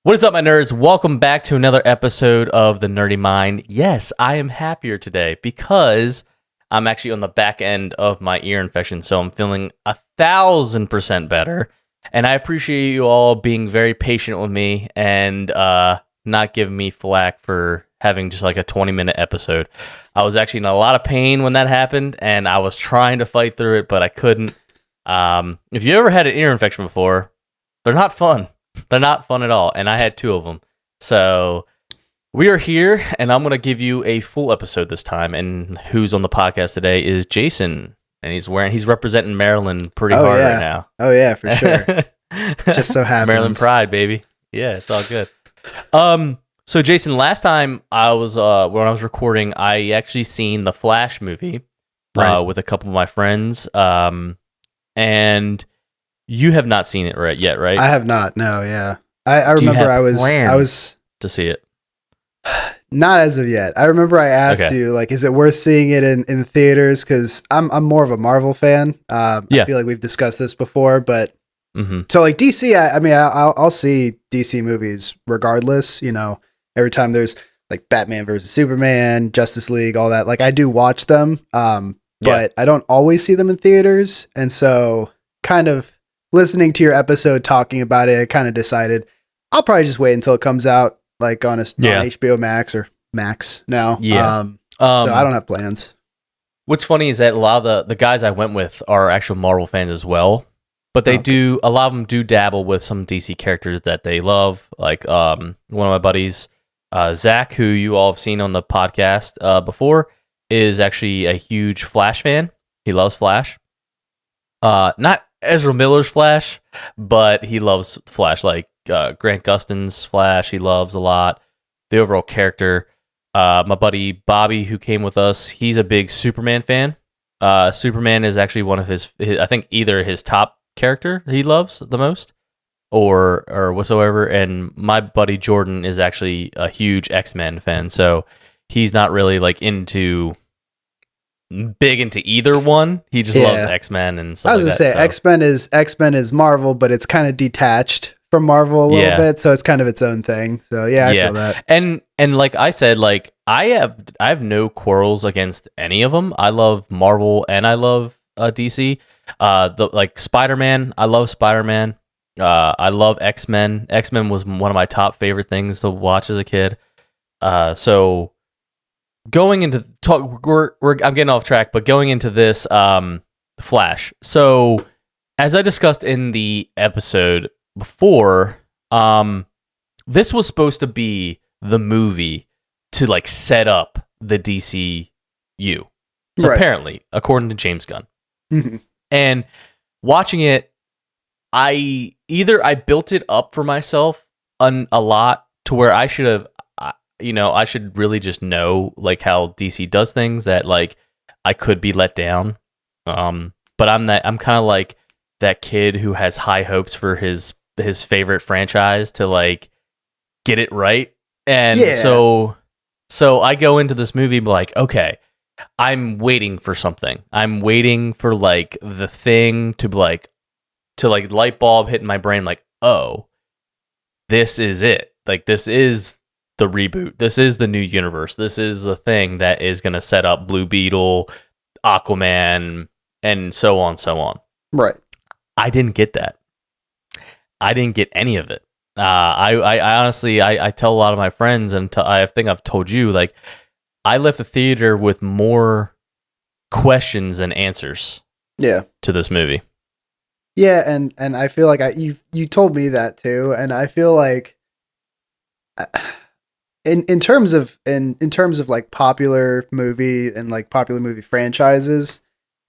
What is up, my nerds? Welcome back to another episode of The Nerdy Mind. Yes, I am happier today because I'm actually on the back end of my ear infection, so I'm feeling 1,000% better. And I appreciate you all being very patient with me and not giving me flack for having just like a 20-minute episode. I was actually in a lot of pain when that happened, and I was trying to fight through it, but I couldn't. If you ever had an ear infection before, they're not fun. They're not fun at all, and I had 2 of them. So we are here, and I'm going to give you a full episode this time. And who's on the podcast today is Jason, and he's representing Maryland pretty hard right now. Oh yeah, for sure. Just so happens. Maryland pride, baby. Yeah, it's all good. So Jason, last time I was when I was recording, I actually seen the Flash movie with a couple of my friends, and you have not seen it yet, right? I have not. No, yeah. I remember I was to see it. Not as of yet. I remember I asked you, like, is it worth seeing it in theaters? Because I'm more of a Marvel fan. I feel like we've discussed this before, but so like DC, I'll see DC movies regardless. You know, every time there's like Batman versus Superman, Justice League, all that. Like I do watch them, but I don't always see them in theaters, and so kind of listening to your episode talking about it, I kind of decided I'll probably just wait until it comes out, like on HBO Max or Max now. Yeah. So I don't have plans. What's funny is that a lot of the guys I went with are actual Marvel fans as well, but a lot of them do dabble with some DC characters that they love. Like one of my buddies, Zach, who you all have seen on the podcast before, is actually a huge Flash fan. He loves Flash. Not Ezra Miller's Flash, but he loves Flash, like Grant Gustin's Flash. He loves a lot the overall character. My buddy Bobby, who came with us, he's a big Superman fan. Superman is actually one of his I think either his top character he loves the most, or whatsoever. And my buddy Jordan is actually a huge X-Men fan, so he's not really like big into either one. He just loves X-Men and stuff. I was gonna say X-Men is Marvel, but it's kind of detached from Marvel a little bit, so it's kind of its own thing. So I feel that. And like I said, like I have no quarrels against any of them. I love Marvel and I love DC. Like Spider-Man, I love Spider-Man. I love X-Men. X-Men was one of my top favorite things to watch as a kid. So going into talk, I'm getting off track, but going into this Flash. So as I discussed in the episode before, this was supposed to be the movie to like set up the DCU. So apparently, according to James Gunn. And watching it, I built it up for myself a lot to where I should have, I should really just know like how DC does things, that like I could be let down. But I'm kind of like that kid who has high hopes for his favorite franchise to like get it right. And so I go into this movie like, okay, I'm waiting for something. I'm waiting for like the thing to light bulb hit in my brain like, oh, this is it. Like this is the reboot. This is the new universe. This is the thing that is going to set up Blue Beetle, Aquaman, and so on. Right. I didn't get that. I didn't get any of it. I honestly, I tell a lot of my friends, and I think I've told you, like, I left the theater with more questions than answers. To this movie. Yeah, and I feel like you told me that too, and I feel like in terms of like popular movie and like popular movie franchises,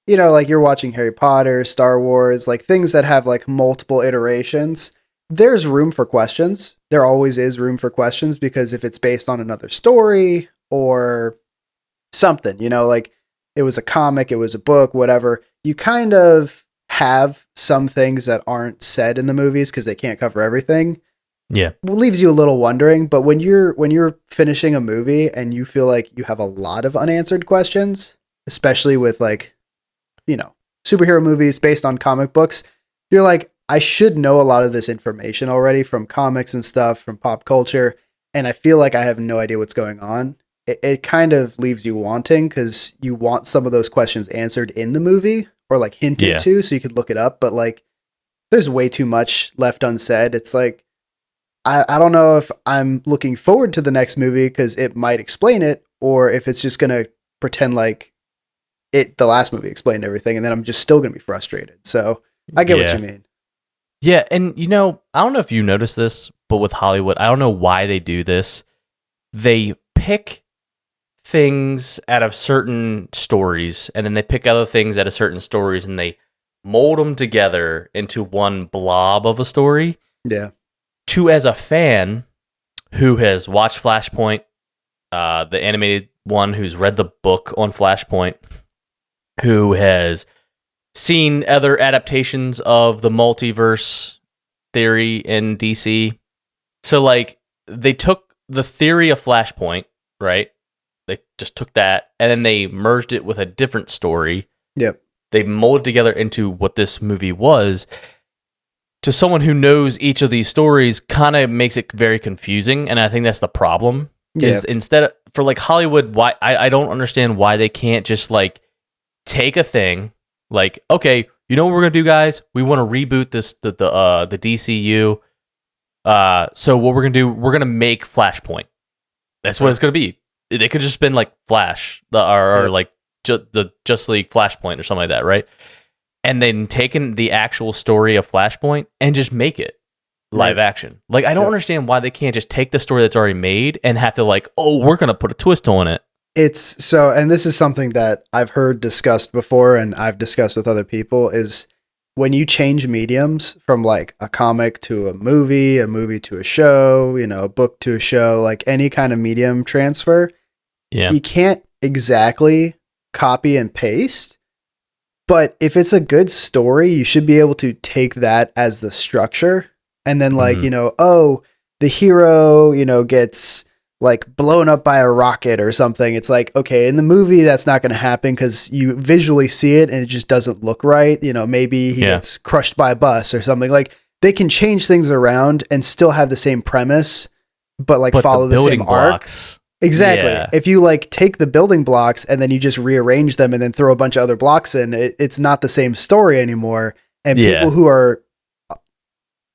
you know, like you're watching Harry Potter, Star Wars, like things that have like multiple iterations, there's room for questions. There always is room for questions, because if it's based on another story or something, you know, like it was a comic, it was a book, whatever, you kind of have some things that aren't said in the movies because they can't cover everything. Yeah. Leaves you a little wondering, but when you're finishing a movie and you feel like you have a lot of unanswered questions, especially with like, you know, superhero movies based on comic books, you're like, I should know a lot of this information already from comics and stuff, from pop culture, and I feel like I have no idea what's going on. It kind of leaves you wanting because you want some of those questions answered in the movie or like hinted to so you could look it up. But like, there's way too much left unsaid. It's like, I don't know if I'm looking forward to the next movie because it might explain it, or if it's just going to pretend like the last movie explained everything, and then I'm just still going to be frustrated. So I get what you mean. Yeah, and I don't know if you noticed this, but with Hollywood, I don't know why they do this. They pick things out of certain stories, and then they pick other things out of certain stories, and they mold them together into one blob of a story. Yeah. As a fan who has watched Flashpoint, the animated one, who's read the book on Flashpoint, who has seen other adaptations of the multiverse theory in DC. So, like, they took the theory of Flashpoint, right? They just took that, and then they merged it with a different story. Yep. They molded together into what this movie was. To someone who knows each of these stories, kind of makes it very confusing, and I think that's the problem. Is instead of, for like Hollywood, why I don't understand why they can't just like take a thing, like, okay, you know what we're gonna do, guys? We want to reboot the DCU. So what we're gonna do, we're gonna make Flashpoint. That's what it's gonna be. It could just been like Flash, or like the Just League Flashpoint or something like that, right? And then taking the actual story of Flashpoint and just make it live action. Like, I don't understand why they can't just take the story that's already made and have to like, oh, we're going to put a twist on it. It's so, and this is something that I've heard discussed before and I've discussed with other people, is when you change mediums from like a comic to a movie to a show, a book to a show, like any kind of medium transfer, you can't exactly copy and paste. But if it's a good story, you should be able to take that as the structure. And then like, the hero, gets like blown up by a rocket or something. It's like, okay, in the movie, that's not going to happen because you visually see it and it just doesn't look right. Maybe he gets crushed by a bus or something. Like, they can change things around and still have the same premise, but follow the same blocks. Arc. Exactly. Yeah. If you like take the building blocks and then you just rearrange them and then throw a bunch of other blocks in, it's not the same story anymore. And people who are,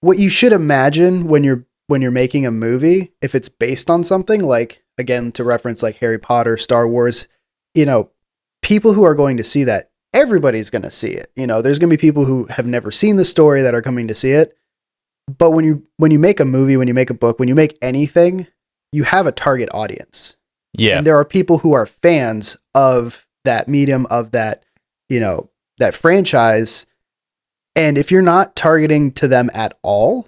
what you should imagine when you're making a movie, if it's based on something like, again, to reference like Harry Potter, Star Wars, people who are going to see that, everybody's going to see it. There's going to be people who have never seen the story that are coming to see it. But when you make a movie, when you make a book, when you make anything, you have a target audience. Yeah. And there are people who are fans of that medium, of that, that franchise. And if you're not targeting to them at all,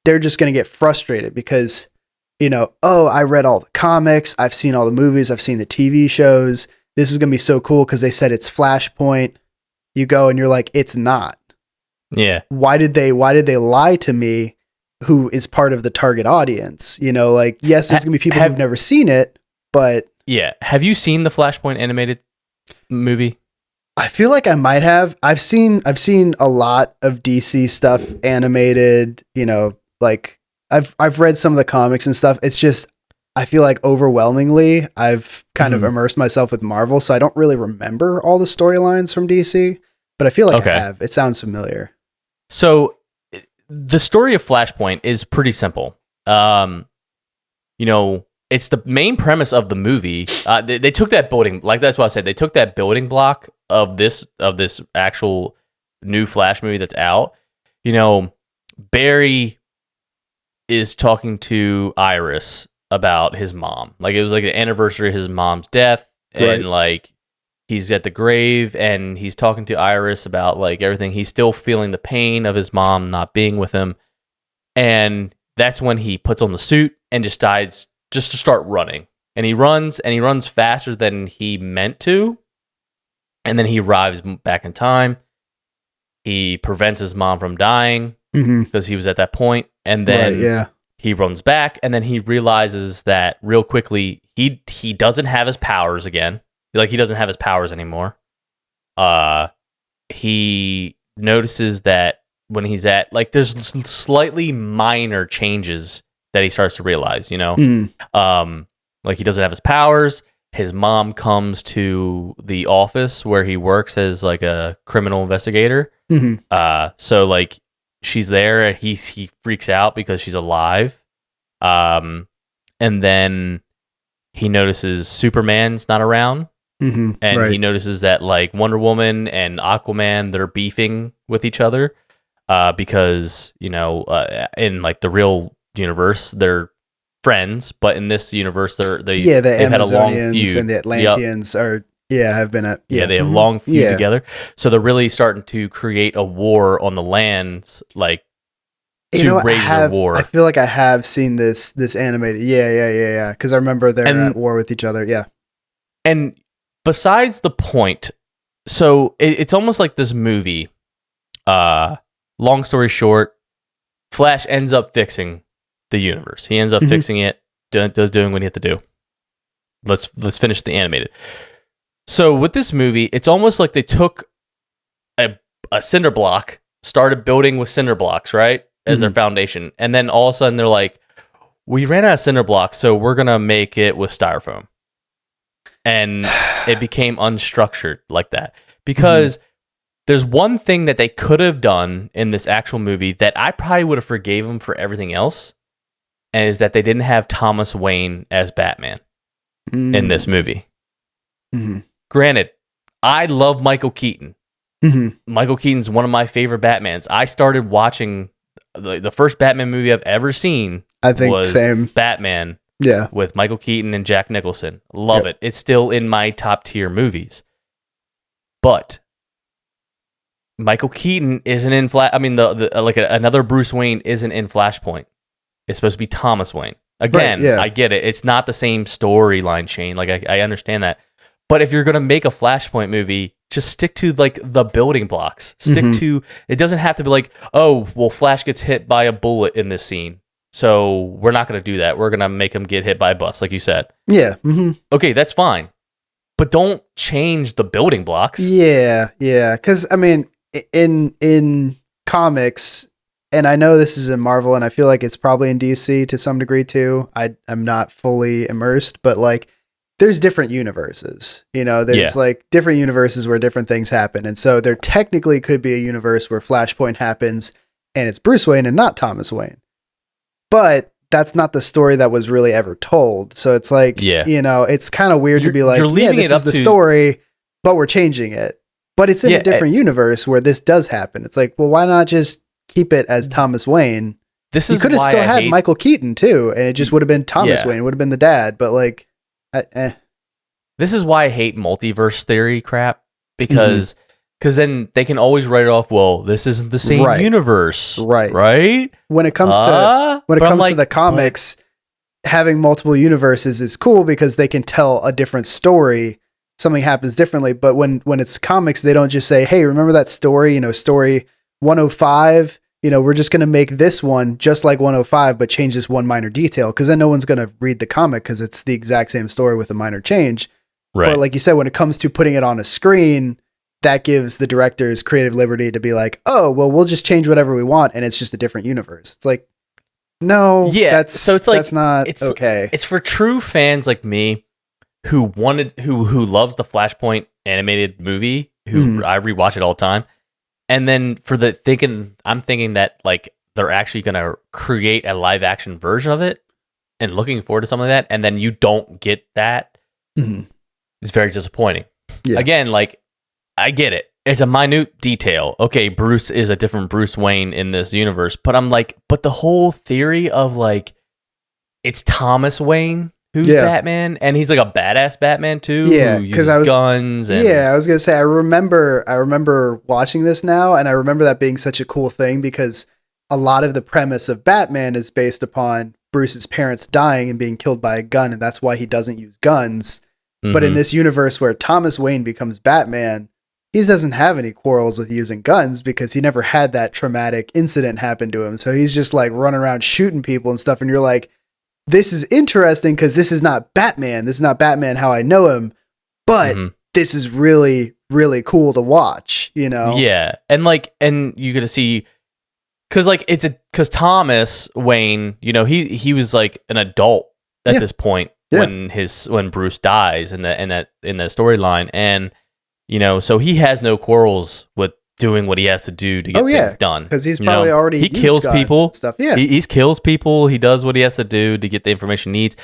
they're just going to get frustrated because, oh, I read all the comics, I've seen all the movies, I've seen the TV shows. This is going to be so cool because they said it's Flashpoint. You go and you're like, it's not. Yeah. Why did they lie to me? Who is part of the target audience? Yes, there's gonna be people who've never seen it, but have you seen the Flashpoint animated movie? I feel like I might have. I've seen a lot of DC stuff animated. I've read some of the comics and stuff. It's just, I feel like overwhelmingly I've kind of immersed myself with Marvel, so I don't really remember all the storylines from DC. But I feel like I have. It sounds familiar. So, the story of Flashpoint is pretty simple. It's the main premise of the movie. They took that building, like that's what I said. They took that building block of this actual new Flash movie that's out. Barry is talking to Iris about his mom. Like, it was like the anniversary of his mom's death, and like he's at the grave and he's talking to Iris about like everything. He's still feeling the pain of his mom not being with him. And that's when he puts on the suit and just decides just to start running. And he runs faster than he meant to. And then he arrives back in time. He prevents his mom from dying because he was at that point. And then he runs back, and then he realizes that real quickly he doesn't have his powers again. Like, he doesn't have his powers anymore. He notices that when he's at like there's slightly minor changes that he starts to realize, like he doesn't have his powers. His mom comes to the office where he works as like a criminal investigator. So like she's there and he freaks out because she's alive. And then he notices Superman's not around. And he notices that like Wonder Woman and Aquaman, they're beefing with each other because, in like the real universe, they're friends, but in this universe, they've had a long feud. And the Atlanteans have been they have long feud together. So they're really starting to create a war on the lands, like to raise a war. I feel like I have seen this animated. Yeah. Because I remember they're at war with each other. Yeah. And besides the point, so it's almost like this movie. Long story short, Flash ends up fixing the universe. He ends up fixing it, doing what he had to do. Let's finish the animated. So with this movie, it's almost like they took a cinder block, started building with cinder blocks, right, as their foundation, and then all of a sudden they're like, we ran out of cinder blocks, so we're gonna make it with styrofoam, and it became unstructured like that because. There's one thing that they could have done in this actual movie that I probably would have forgave them for everything else, and is that they didn't have Thomas Wayne as Batman in this movie. Granted, I love Michael Keaton. Michael Keaton's one of my favorite Batmans. I started watching the first Batman movie I've ever seen. I think was same. Batman. Yeah, with Michael Keaton and Jack Nicholson. Love it. It's still in my top tier movies, but. Michael Keaton isn't in another Bruce Wayne isn't in Flashpoint. It's supposed to be Thomas Wayne. Again, I get it. It's not the same storyline chain. Like I understand that. But if you're going to make a Flashpoint movie, just stick to like the building blocks. Stick to, it doesn't have to be like, oh, well, Flash gets hit by a bullet in this scene. So we're not going to do that. We're going to make him get hit by a bus, like you said. Yeah. Okay, that's fine. But don't change the building blocks. Yeah. Because, I mean, in comics, and I know this is in Marvel, and I feel like it's probably in DC to some degree too. I'm not fully immersed, but like there's different universes. There's like different universes where different things happen, and so there technically could be a universe where Flashpoint happens and it's Bruce Wayne and not Thomas Wayne. But that's not the story that was really ever told. So it's like, it's kind of weird to be like, this is the story, but we're changing it. But it's in a different universe where this does happen. It's like, well, why not just keep it as Thomas Wayne? You could have still had Michael Keaton too, and it just would have been Thomas Wayne. It would have been the dad. But like, this is why I hate multiverse theory crap, because then they can always write it off. Well, this isn't the same universe, right? When it comes to the comics, having multiple universes is cool because they can tell a different story. Something happens differently, but when it's comics, they don't just say, hey, remember that story, story 105, we're just going to make this one just like 105, but change this one minor detail. Cause then no one's going to read the comic cause it's the exact same story with a minor change. Right. But like you said, when it comes to putting it on a screen, that gives the directors creative liberty to be like, oh, well, we'll just change whatever we want. And it's just a different universe. It's like, no, that's not okay. It's for true fans like me, who loves the Flashpoint animated movie, who I rewatch it all the time. And then I'm thinking that like they're actually going to create a live action version of it and looking forward to something like that. And then you don't get that. It's very disappointing. Yeah. Again, like I get it. It's a minute detail. Okay, Bruce is a different Bruce Wayne in this universe, but I'm like, but the whole theory of like, it's Thomas Wayne who's Batman, and he's like a badass Batman too. Yeah, because I was guns. And, I was gonna say I remember watching this now, and I remember that being such a cool thing because a lot of the premise of Batman is based upon Bruce's parents dying and being killed by a gun, and that's why he doesn't use guns. But in this universe where Thomas Wayne becomes Batman, he doesn't have any quarrels with using guns because he never had that traumatic incident happen to him. So he's just like running around shooting people and stuff, and you're like, this is interesting because this is not Batman. This is not Batman how I know him, but this is really, really cool to watch, Yeah. And you get to see because like because Thomas Wayne, you know, he was like an adult at this point when Bruce dies in that storyline, and you know, so he has no quarrels with doing what he has to do to get things done, because he's probably already he kills people and stuff. Yeah, he kills people. He does what he has to do to get the information he needs.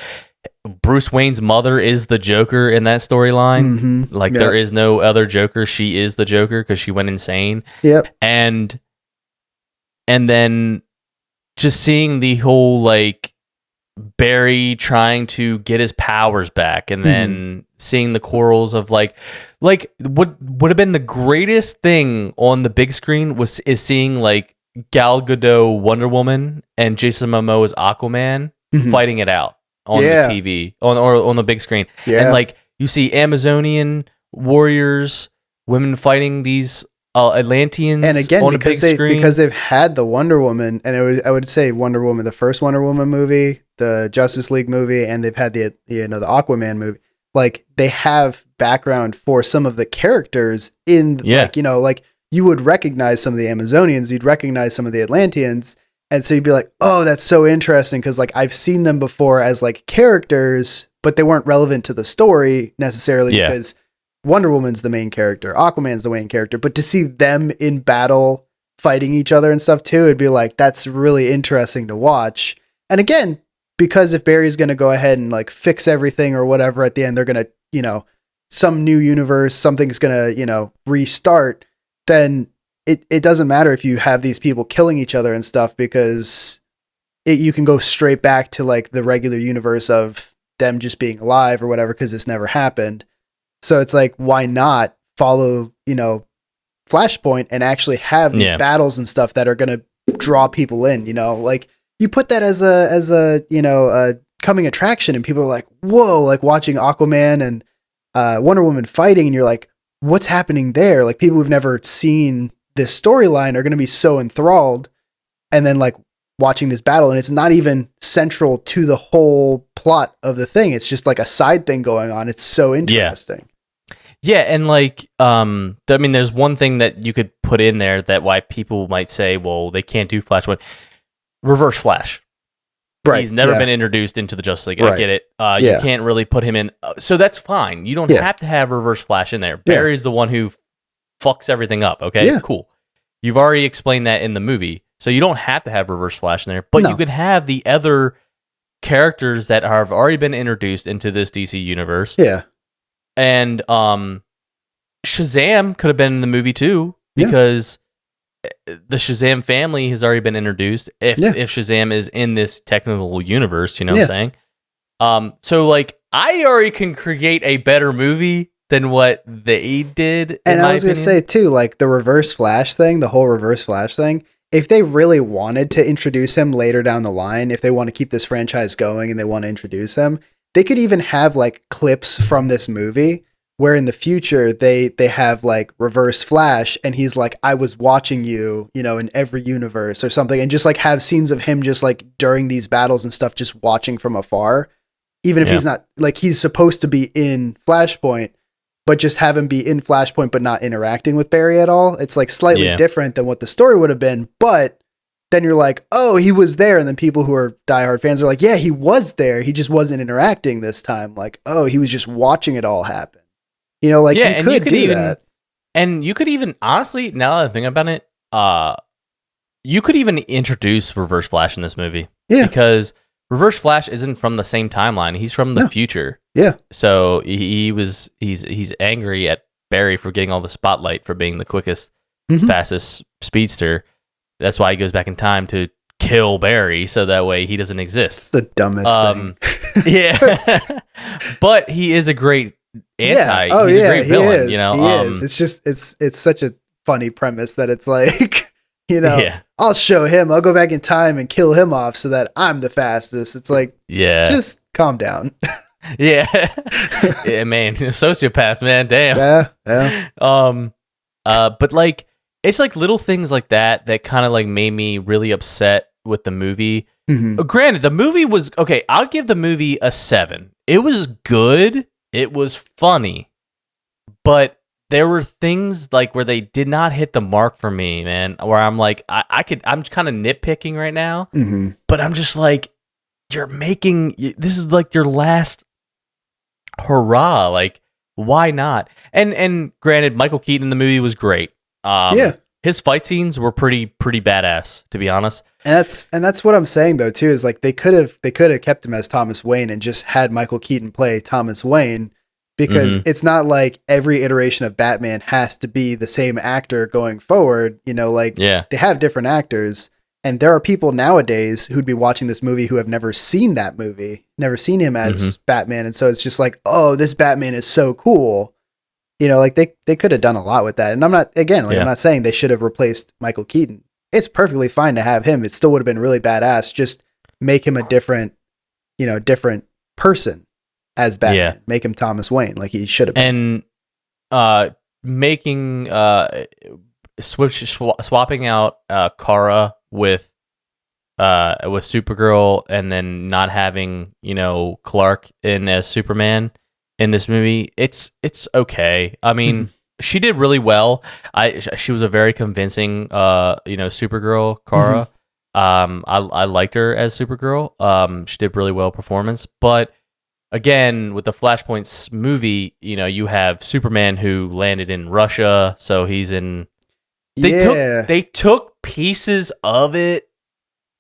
Bruce Wayne's mother is the Joker in that storyline. Mm-hmm. Like there is no other Joker. She is the Joker because she went insane. Yep. And then just seeing the whole like Barry trying to get his powers back, and then seeing the quarrels of like what would have been the greatest thing on the big screen is seeing like Gal Gadot Wonder Woman and Jason Momoa's Aquaman fighting it out on the TV on the big screen, and like you see Amazonian warriors, women fighting these Atlanteans, and again on because they've had the Wonder Woman, and I would say Wonder Woman, the first Wonder Woman movie, the Justice League movie, and they've had the Aquaman movie. Like they have background for some of the characters in like, you know, like you would recognize some of the Amazonians, you'd recognize some of the Atlanteans, and so you'd be like, oh, that's so interesting because like I've seen them before as like characters, but they weren't relevant to the story necessarily because Wonder Woman's the main character, Aquaman's the main character, but to see them in battle fighting each other and stuff too, it'd be like, that's really interesting to watch. And again, because if Barry's going to go ahead and like fix everything or whatever at the end, they're going to, you know, some new universe, something's going to, you know, restart, then it doesn't matter if you have these people killing each other and stuff, because you can go straight back to like the regular universe of them just being alive or whatever, because this never happened. So it's like, why not follow, you know, Flashpoint and actually have these battles and stuff that are going to draw people in, you know, like you put that as a, you know, a coming attraction, and people are like, whoa, like watching Aquaman and Wonder Woman fighting. And you're like, what's happening there? Like people who've never seen this storyline are going to be so enthralled. And then like watching this battle, and it's not even central to the whole plot of the thing. It's just like a side thing going on. It's so interesting. Yeah, and like, I mean, there's one thing that you could put in there that why people might say, well, they can't do Flashpoint. Reverse Flash. Right. He's never been introduced into the Justice League. I get it. You can't really put him in. So that's fine. You don't have to have Reverse Flash in there. Barry's the one who fucks everything up. Okay, cool. You've already explained that in the movie. So you don't have to have Reverse Flash in there. But you could have the other characters that have already been introduced into this DC universe. Yeah. And Shazam could have been in the movie too, because the Shazam family has already been introduced. If Shazam is in this technical universe, you know what I'm saying? So like I already can create a better movie than what they did. And I was going to say too, like the Reverse Flash thing, the whole Reverse Flash thing, if they really wanted to introduce him later down the line, if they want to keep this franchise going and they want to introduce him, they could even have like clips from this movie where in the future they have like Reverse Flash and he's like, I was watching you, you know, in every universe or something, and just like have scenes of him just like during these battles and stuff, just watching from afar, even if he's not like, he's supposed to be in Flashpoint, but just have him be in Flashpoint but not interacting with Barry at all. It's like slightly different than what the story would have been, but then you're like, oh, he was there. And then people who are diehard fans are like, yeah, he was there. He just wasn't interacting this time. Like, oh, he was just watching it all happen. You know, like you could do that. And you could even, honestly, now that I'm thinking about it, you could even introduce Reverse Flash in this movie. Yeah. Because Reverse Flash isn't from the same timeline. He's from the future. Yeah. So he's angry at Barry for getting all the spotlight for being the quickest, fastest speedster. That's why he goes back in time to kill Barry, so that way he doesn't exist. It's the dumbest thing. Yeah. But he is a great he's a great villain, you know. He is. It's just it's such a funny premise that it's like, you know, I'll show him, I'll go back in time and kill him off so that I'm the fastest. It's like, just calm down. Yeah, man, sociopath, man, damn. Yeah. But like, it's like little things like that kind of like made me really upset with the movie. Granted, the movie was okay. I'll give the movie a 7. It was good. It was funny, but there were things like where they did not hit the mark for me, man. Where I'm like, I'm kind of nitpicking right now, but I'm just like, this is like your last hurrah. Like, why not? And granted, Michael Keaton in the movie was great. His fight scenes were pretty badass, to be honest. And that's what I'm saying though too, is like they could have kept him as Thomas Wayne and just had Michael Keaton play Thomas Wayne, because it's not like every iteration of Batman has to be the same actor going forward. You know, like they have different actors, and there are people nowadays who'd be watching this movie who have never seen that movie, never seen him as Batman, and so it's just like, oh, this Batman is so cool. You know, like they could have done a lot with that. And I'm not saying they should have replaced Michael Keaton. It's perfectly fine to have him. It still would have been really badass. Just make him a different person as Batman. Yeah. Make him Thomas Wayne like he should have been. And making swapping out Kara with Supergirl, and then not having, Clark in as Superman in this movie, it's okay. I mean, she did really well. She was a very convincing Supergirl, Kara. I liked her as Supergirl. She did really well performance, but again, with the Flashpoint movie, you have Superman who landed in Russia, so he's in. They took pieces of it.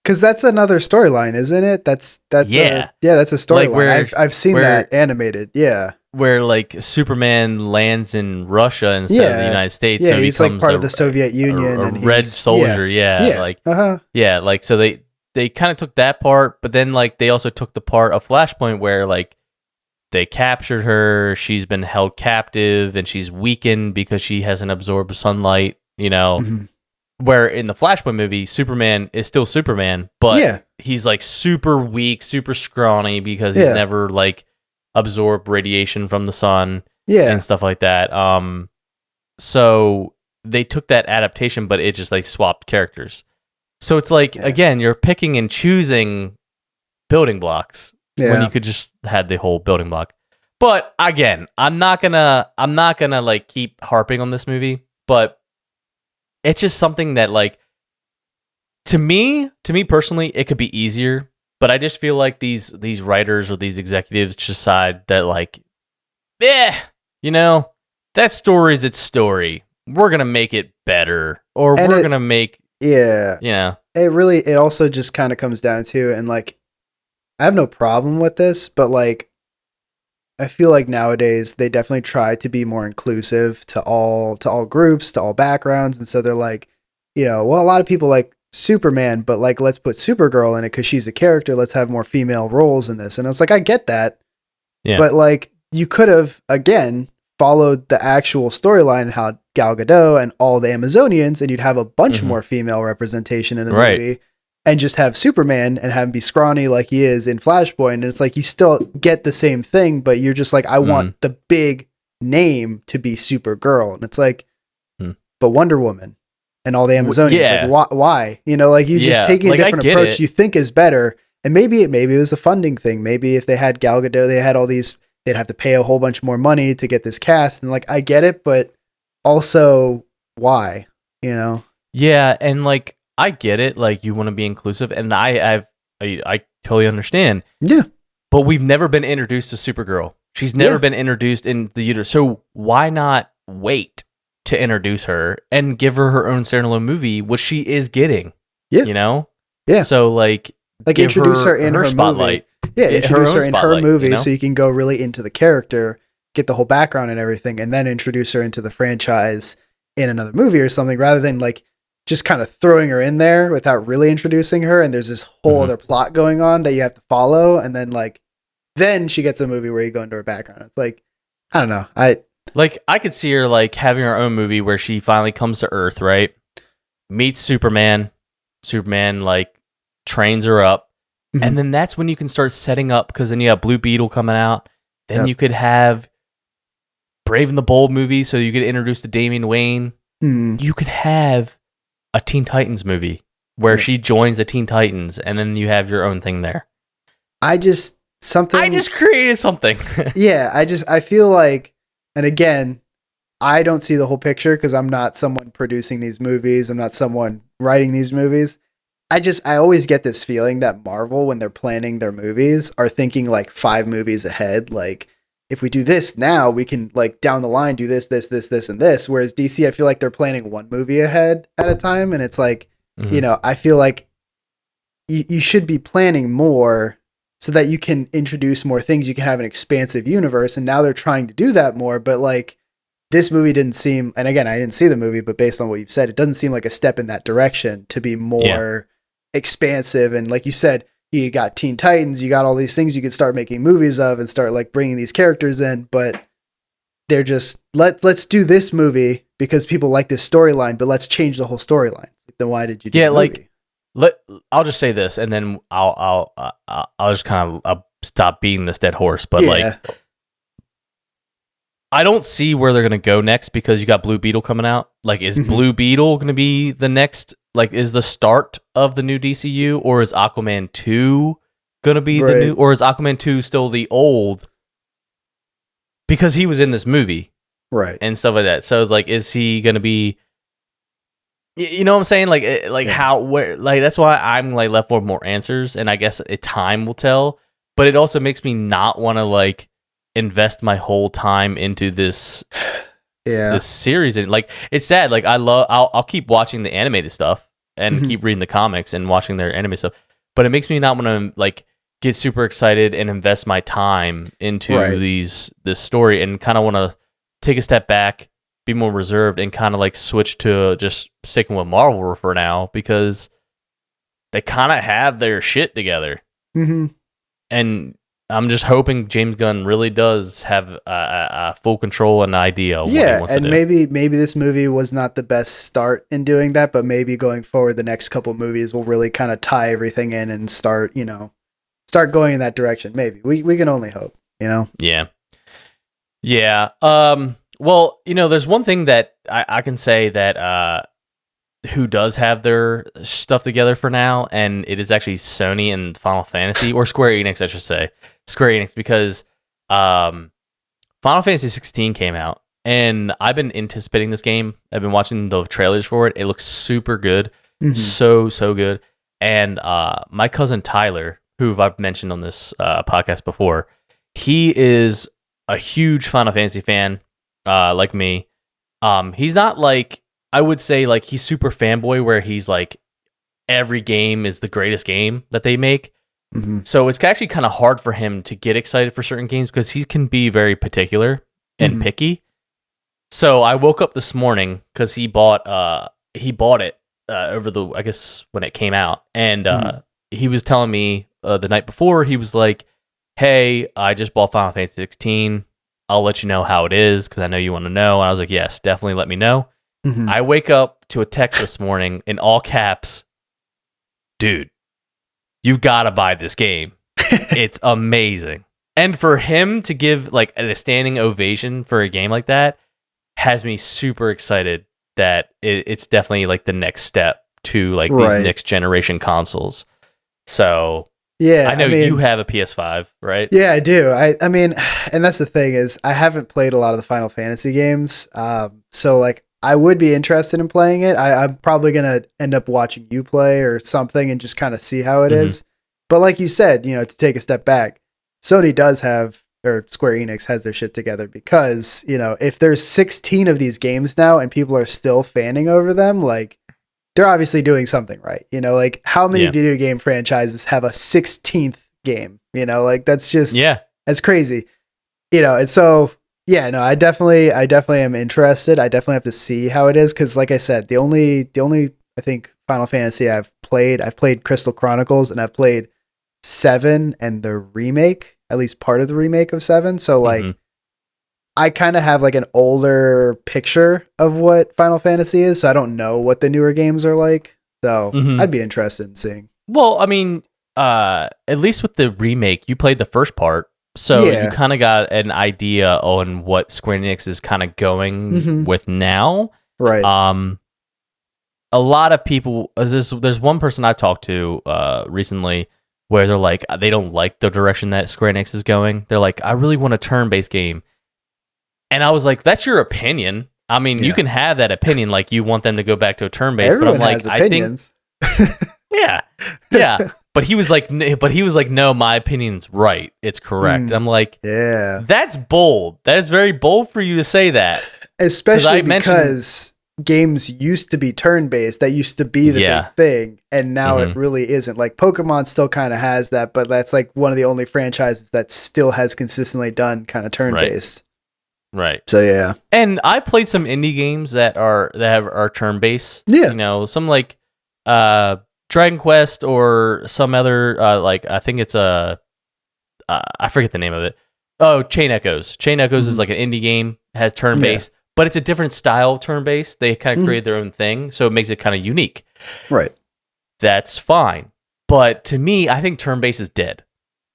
Because that's another storyline, isn't it? That's that's a storyline. Like I've seen that animated. Yeah, where like Superman lands in Russia instead of the United States. Yeah, so he's like part of the Soviet Union, and red soldier. Like so they kind of took that part, but then like they also took the part of Flashpoint where like they captured her. She's been held captive and she's weakened because she hasn't absorbed sunlight. Where in the Flashpoint movie, Superman is still Superman, but he's like super weak, super scrawny because he's never like absorbed radiation from the sun and stuff like that. So they took that adaptation, but it just like swapped characters. So it's like, again, you're picking and choosing building blocks when you could just had the whole building block. But again, I'm not gonna like keep harping on this movie, but it's just something that, like, to me personally, it could be easier, but I just feel like these writers or these executives decide that, like, that story's its story. We're gonna make it better, or we're gonna make It also just kind of comes down to, and like, I have no problem with this, but like, I feel like nowadays they definitely try to be more inclusive to all groups, to all backgrounds. And so they're like, a lot of people like Superman, but like, let's put Supergirl in it because she's a character. Let's have more female roles in this. And I was like, I get that. Yeah. But like, you could have, again, followed the actual storyline and how Gal Gadot and all the Amazonians, and you'd have a bunch more female representation in the movie. And just have Superman and have him be scrawny like he is in Flashpoint. And it's like, you still get the same thing, but you're just like, I want the big name to be Supergirl. And it's like, but Wonder Woman and all the Amazonians, like, why? Like, you just taking a different approach you think is better. And maybe it was a funding thing. Maybe if they had Gal Gadot, they had all these, they'd have to pay a whole bunch more money to get this cast. And like, I get it, but also why, Yeah. And like, I get it. Like, you want to be inclusive, and I totally understand. Yeah. But we've never been introduced to Supergirl. She's never been introduced in the universe. So why not wait to introduce her and give her her own standalone movie, which she is getting? Yeah. Yeah. So like introduce her in her spotlight. Movie. Yeah. Introduce her in her movie, so you can go really into the character, get the whole background and everything, and then introduce her into the franchise in another movie or something, rather than like just kind of throwing her in there without really introducing her. And there's this whole other plot going on that you have to follow. And then like, then she gets a movie where you go into her background. It's like, I don't know. I could see her like having her own movie where she finally comes to Earth, right? Meets Superman. Superman like trains her up. And then that's when you can start setting up, because then you have Blue Beetle coming out. Then you could have Brave and the Bold movie. So you could introduce the Damian Wayne. You could have a Teen Titans movie where she joins the Teen Titans, and then you have your own thing there. I just created something. I feel like, and again, I don't see the whole picture because I'm not someone producing these movies. I'm not someone writing these movies. I always get this feeling that Marvel, when they're planning their movies, are thinking like 5 movies ahead. Like, if we do this now, we can like down the line do this, and this. Whereas DC, I feel like they're planning 1 movie ahead at a time. And it's like, I feel like you should be planning more so that you can introduce more things. You can have an expansive universe. And now they're trying to do that more. But like, this movie didn't seem, and again, I didn't see the movie, but based on what you've said, it doesn't seem like a step in that direction to be more expansive. And like you said, you got Teen Titans, you got all these things you could start making movies of and start like bringing these characters in, but they're just let's do this movie because people like this storyline, but let's change the whole storyline. Then why did you do the movie? I'll just say this, and then I'll just kind of stop beating this dead horse. But like, I don't see where they're gonna go next because you got Blue Beetle coming out. Like, is Blue Beetle gonna be the next? Like, is the start of the new DCU, or is Aquaman 2 gonna be the new, or is Aquaman 2 still the old? Because he was in this movie, right, and stuff like that. So it's like, is he gonna be? You know what I'm saying? Like how, where, like, that's why I'm like left with more answers, and I guess time will tell. But it also makes me not want to like invest my whole time into this this series. And like, it's sad. Like, I'll keep watching the animated stuff and keep reading the comics and watching their anime stuff, but it makes me not want to like get super excited and invest my time into this story, and kind of want to take a step back, be more reserved, and kind of like switch to just sticking with Marvel for now, because they kind of have their shit together. And I'm just hoping James Gunn really does have a full control and idea of what he wants to do. Maybe this movie was not the best start in doing that, but maybe going forward, the next couple movies will really kind of tie everything in and start going in that direction. Maybe we can only hope, Yeah. Well, there's one thing that I can say that who does have their stuff together for now, and it is actually Sony and Final Fantasy, or Square Enix, I should say. Square Enix, because Final Fantasy 16 came out, and I've been anticipating this game. I've been watching the trailers for it. It looks super good. So good. And my cousin Tyler, who I've mentioned on this podcast before, he is a huge Final Fantasy fan, like me. He's not like, I would say like he's super fanboy, where he's like every game is the greatest game that they make. So it's actually kind of hard for him to get excited for certain games because he can be very particular and picky. So I woke up this morning because he bought it over the, I guess, when it came out, and he was telling me the night before, he was like, "Hey, I just bought Final Fantasy 16. I'll let you know how it is because I know you want to know." And I was like, "Yes, definitely let me know." I wake up to a text this morning in all caps, "Dude, you've got to buy this game. It's amazing." And for him to give like a standing ovation for a game like that has me super excited that it's definitely like the next step to like these next generation consoles. So I know you have a PS5, right? Yeah, I do. I mean, and that's the thing, is I haven't played a lot of the Final Fantasy games. So like, I would be interested in playing it. I'm probably going to end up watching you play or something and just kind of see how it is. But like you said, to take a step back, Sony does have, or Square Enix has their shit together, because, if there's 16 of these games now and people are still fanning over them, like, they're obviously doing something right. Like, how many video game franchises have a 16th game? Like, that's just, that's crazy. And so, I definitely am interested. I definitely have to see how it is, because like I said, the only I think Final Fantasy I've played Crystal Chronicles, and I've played 7 and the remake, at least part of the remake of 7. So like, I kind of have like an older picture of what Final Fantasy is, so I don't know what the newer games are like. So I'd be interested in seeing. Well, I mean, at least with the remake, you played the first part. So you kind of got an idea on what Square Enix is kind of going with now. Right. A lot of people, there's one person I talked to recently where they're like, they don't like the direction that Square Enix is going. They're like, I really want a turn-based game. And I was like, that's your opinion. I mean, you can have that opinion, like you want them to go back to a turn-based. Everyone but I'm like, has opinions. yeah. But he was like, no, my opinion's right. It's correct. I'm like, yeah, that's bold. That is very bold for you to say that. Especially because games used to be turn-based. That used to be the big thing, and now it really isn't. Like Pokemon still kind of has that, but that's like one of the only franchises that still has consistently done kind of turn-based. Right. So yeah. And I played some indie games that are turn-based. Yeah. You know, some like Dragon Quest or some other like I think it's I forget the name of it. Oh, Chain Echoes. Chain Echoes is like an indie game, has turn-based, but it's a different style of turn-based. They kind of create their own thing, so it makes it kind of unique. Right. That's fine. But to me, I think turn-based is dead.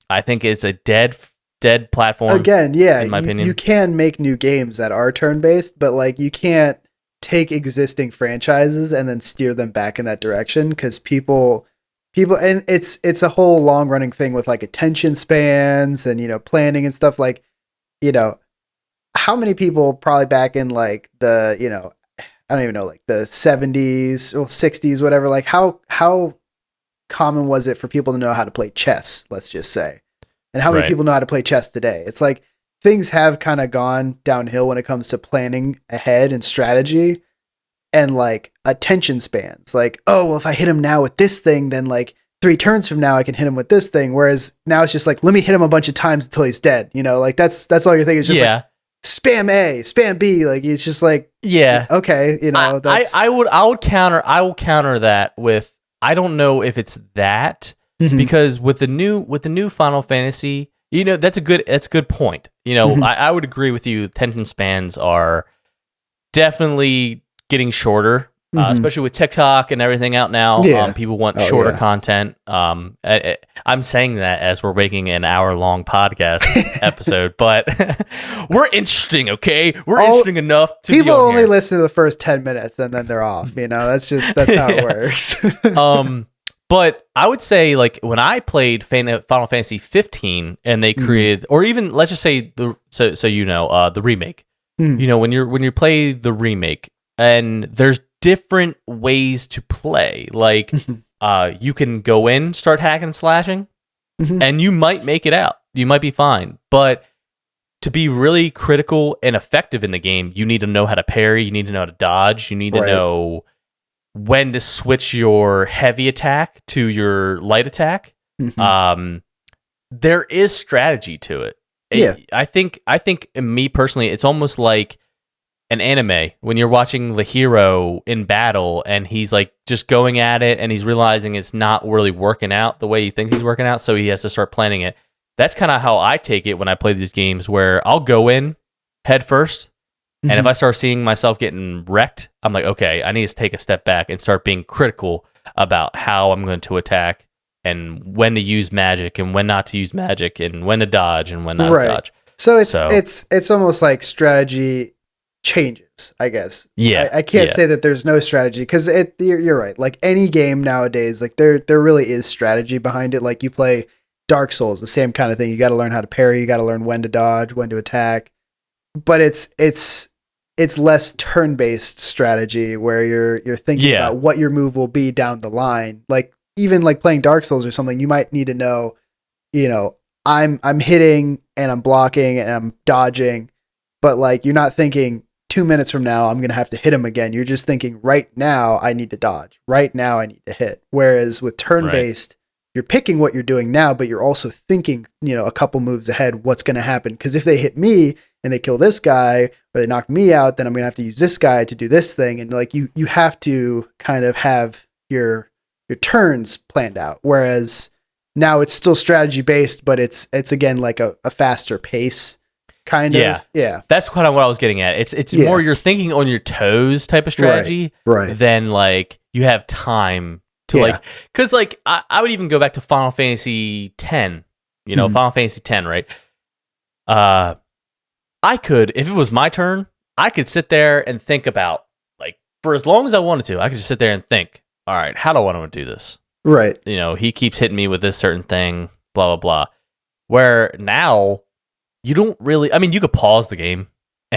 I think it's a dead platform. Again, yeah, in my opinion. You can make new games that are turn-based, but like you can't take existing franchises and then steer them back in that direction because people and it's a whole long running thing with like attention spans and planning and stuff. Like how many people probably back in like the I don't even know, like the 70s or 60s, whatever, like how common was it for people to know how to play chess, let's just say, and how many people know how to play chess today? It's like things have kind of gone downhill when it comes to planning ahead and strategy and like attention spans. Like, oh, well, if I hit him now with this thing, then like 3 turns from now I can hit him with this thing. Whereas now it's just like, let me hit him a bunch of times until he's dead. Like that's all you're thinking is just like spam A, spam B. Like it's just like, okay, I will counter that with, I don't know if it's that because with the new Final Fantasy, that's a good point. I would agree with you. Attention spans are definitely getting shorter, especially with TikTok and everything out now. People want shorter content. I'm saying that as we're making an hour-long podcast episode, but we're interesting, okay? We're interesting enough to people be on only here. listen to the first 10 minutes and then they're off. That's how it works. But I would say, like, when I played Final Fantasy 15 and they created, or even let's just say the remake. When you play the remake, and there's different ways to play. Like, you can go in, start hacking and slashing, and you might make it out. You might be fine. But to be really critical and effective in the game, you need to know how to parry. You need to know how to dodge. You need to know when to switch your heavy attack to your light attack. There is strategy to it. I think me personally, it's almost like an anime when you're watching the hero in battle and he's like just going at it and he's realizing it's not really working out the way he thinks he's working out, so he has to start planning it. That's kind of how I take it when I play these games, where I'll go in head first, and if I start seeing myself getting wrecked, I'm like, okay, I need to take a step back and start being critical about how I'm going to attack and when to use magic and when not to use magic and when to dodge and when not to dodge. So it's almost like strategy changes, I guess. I can't say that there's no strategy because you're right. Like any game nowadays, like there really is strategy behind it. Like you play Dark Souls, the same kind of thing. You got to learn how to parry. You got to learn when to dodge, when to attack. But it's less turn-based strategy where you're thinking about what your move will be down the line. Like even like playing Dark Souls or something, you might need to know, I'm hitting and I'm blocking and I'm dodging, but like you're not thinking 2 minutes from now I'm going to have to hit him again. You're just thinking right now I need to dodge. Right now I need to hit. Whereas with turn-based, you're picking what you're doing now, but you're also thinking, a couple moves ahead, what's going to happen. Because if they hit me and they kill this guy or they knock me out, then I'm going to have to use this guy to do this thing. And like you have to kind of have your turns planned out. Whereas now it's still strategy based, but it's again like a faster pace kind of. Yeah. That's kind of what I was getting at. It's more you're thinking on your toes type of strategy than like you have time to like, because like I would even go back to Final Fantasy X, Final Fantasy X, right? I could, if it was my turn, I could sit there and think about, like, for as long as I wanted to, I could just sit there and think, all right, how do I want to do this? Right. He keeps hitting me with this certain thing, blah, blah, blah. Where now, you don't really, I mean, you could pause the game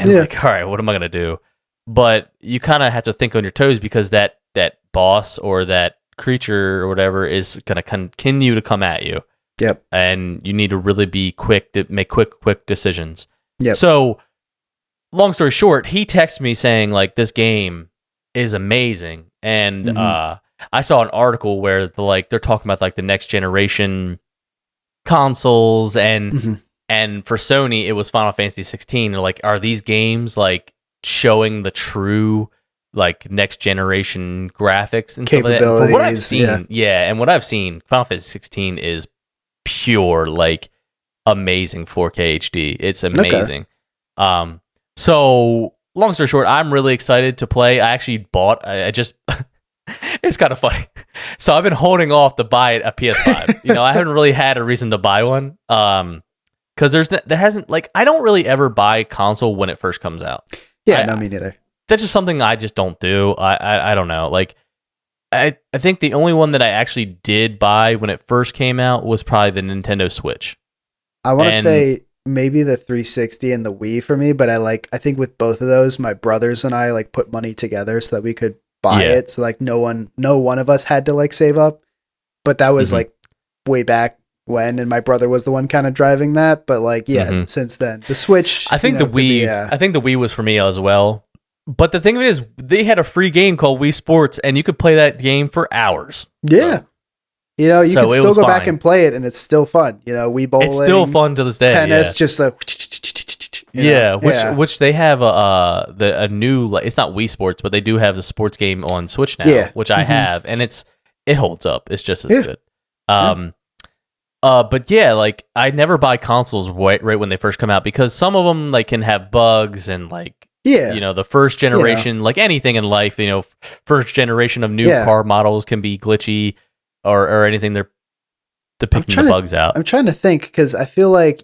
and like, all right, what am I gonna do? But you kind of have to think on your toes because that boss or that creature or whatever is gonna continue to come at you. Yep. And you need to really be quick to make quick decisions. Yep. So, long story short, he texted me saying like this game is amazing, and I saw an article where they're talking about like the next generation consoles, and for Sony it was Final Fantasy 16. They're like, are these games like showing the true like next generation graphics and stuff like that? But what I've seen, and what I've seen, Final Fantasy 16 is pure like amazing 4K HD. It's amazing. Okay. So long story short, I'm really excited to play. I actually bought. I just. It's kind of funny. So I've been holding off to buy a PS5. I haven't really had a reason to buy one. Because there hasn't like I don't really ever buy console when it first comes out. Yeah, no, me neither. That's just something I just don't do. I don't know. Like I think the only one that I actually did buy when it first came out was probably the Nintendo Switch. I want to say maybe the 360 and the Wii for me, but I think with both of those, my brothers and I like put money together so that we could buy it. So like no one of us had to like save up. But that was like way back when, and my brother was the one kind of driving that. But like since then, the Switch. I think the Wii. I think the Wii was for me as well. But the thing of it is, they had a free game called Wii Sports, and you could play that game for hours. Yeah. You can still go back and play it, and it's still fun. Wii bowling. It's still fun to this day. Tennis, just like. Which they have a new, like, it's not Wii Sports, but they do have the sports game on Switch now, which I have, and it holds up. It's just as good. But like I never buy consoles right when they first come out because some of them like can have bugs and like. The first generation, like anything in life, first generation of new car models can be glitchy or anything. They're picking the bugs out. I'm trying to think because I feel like,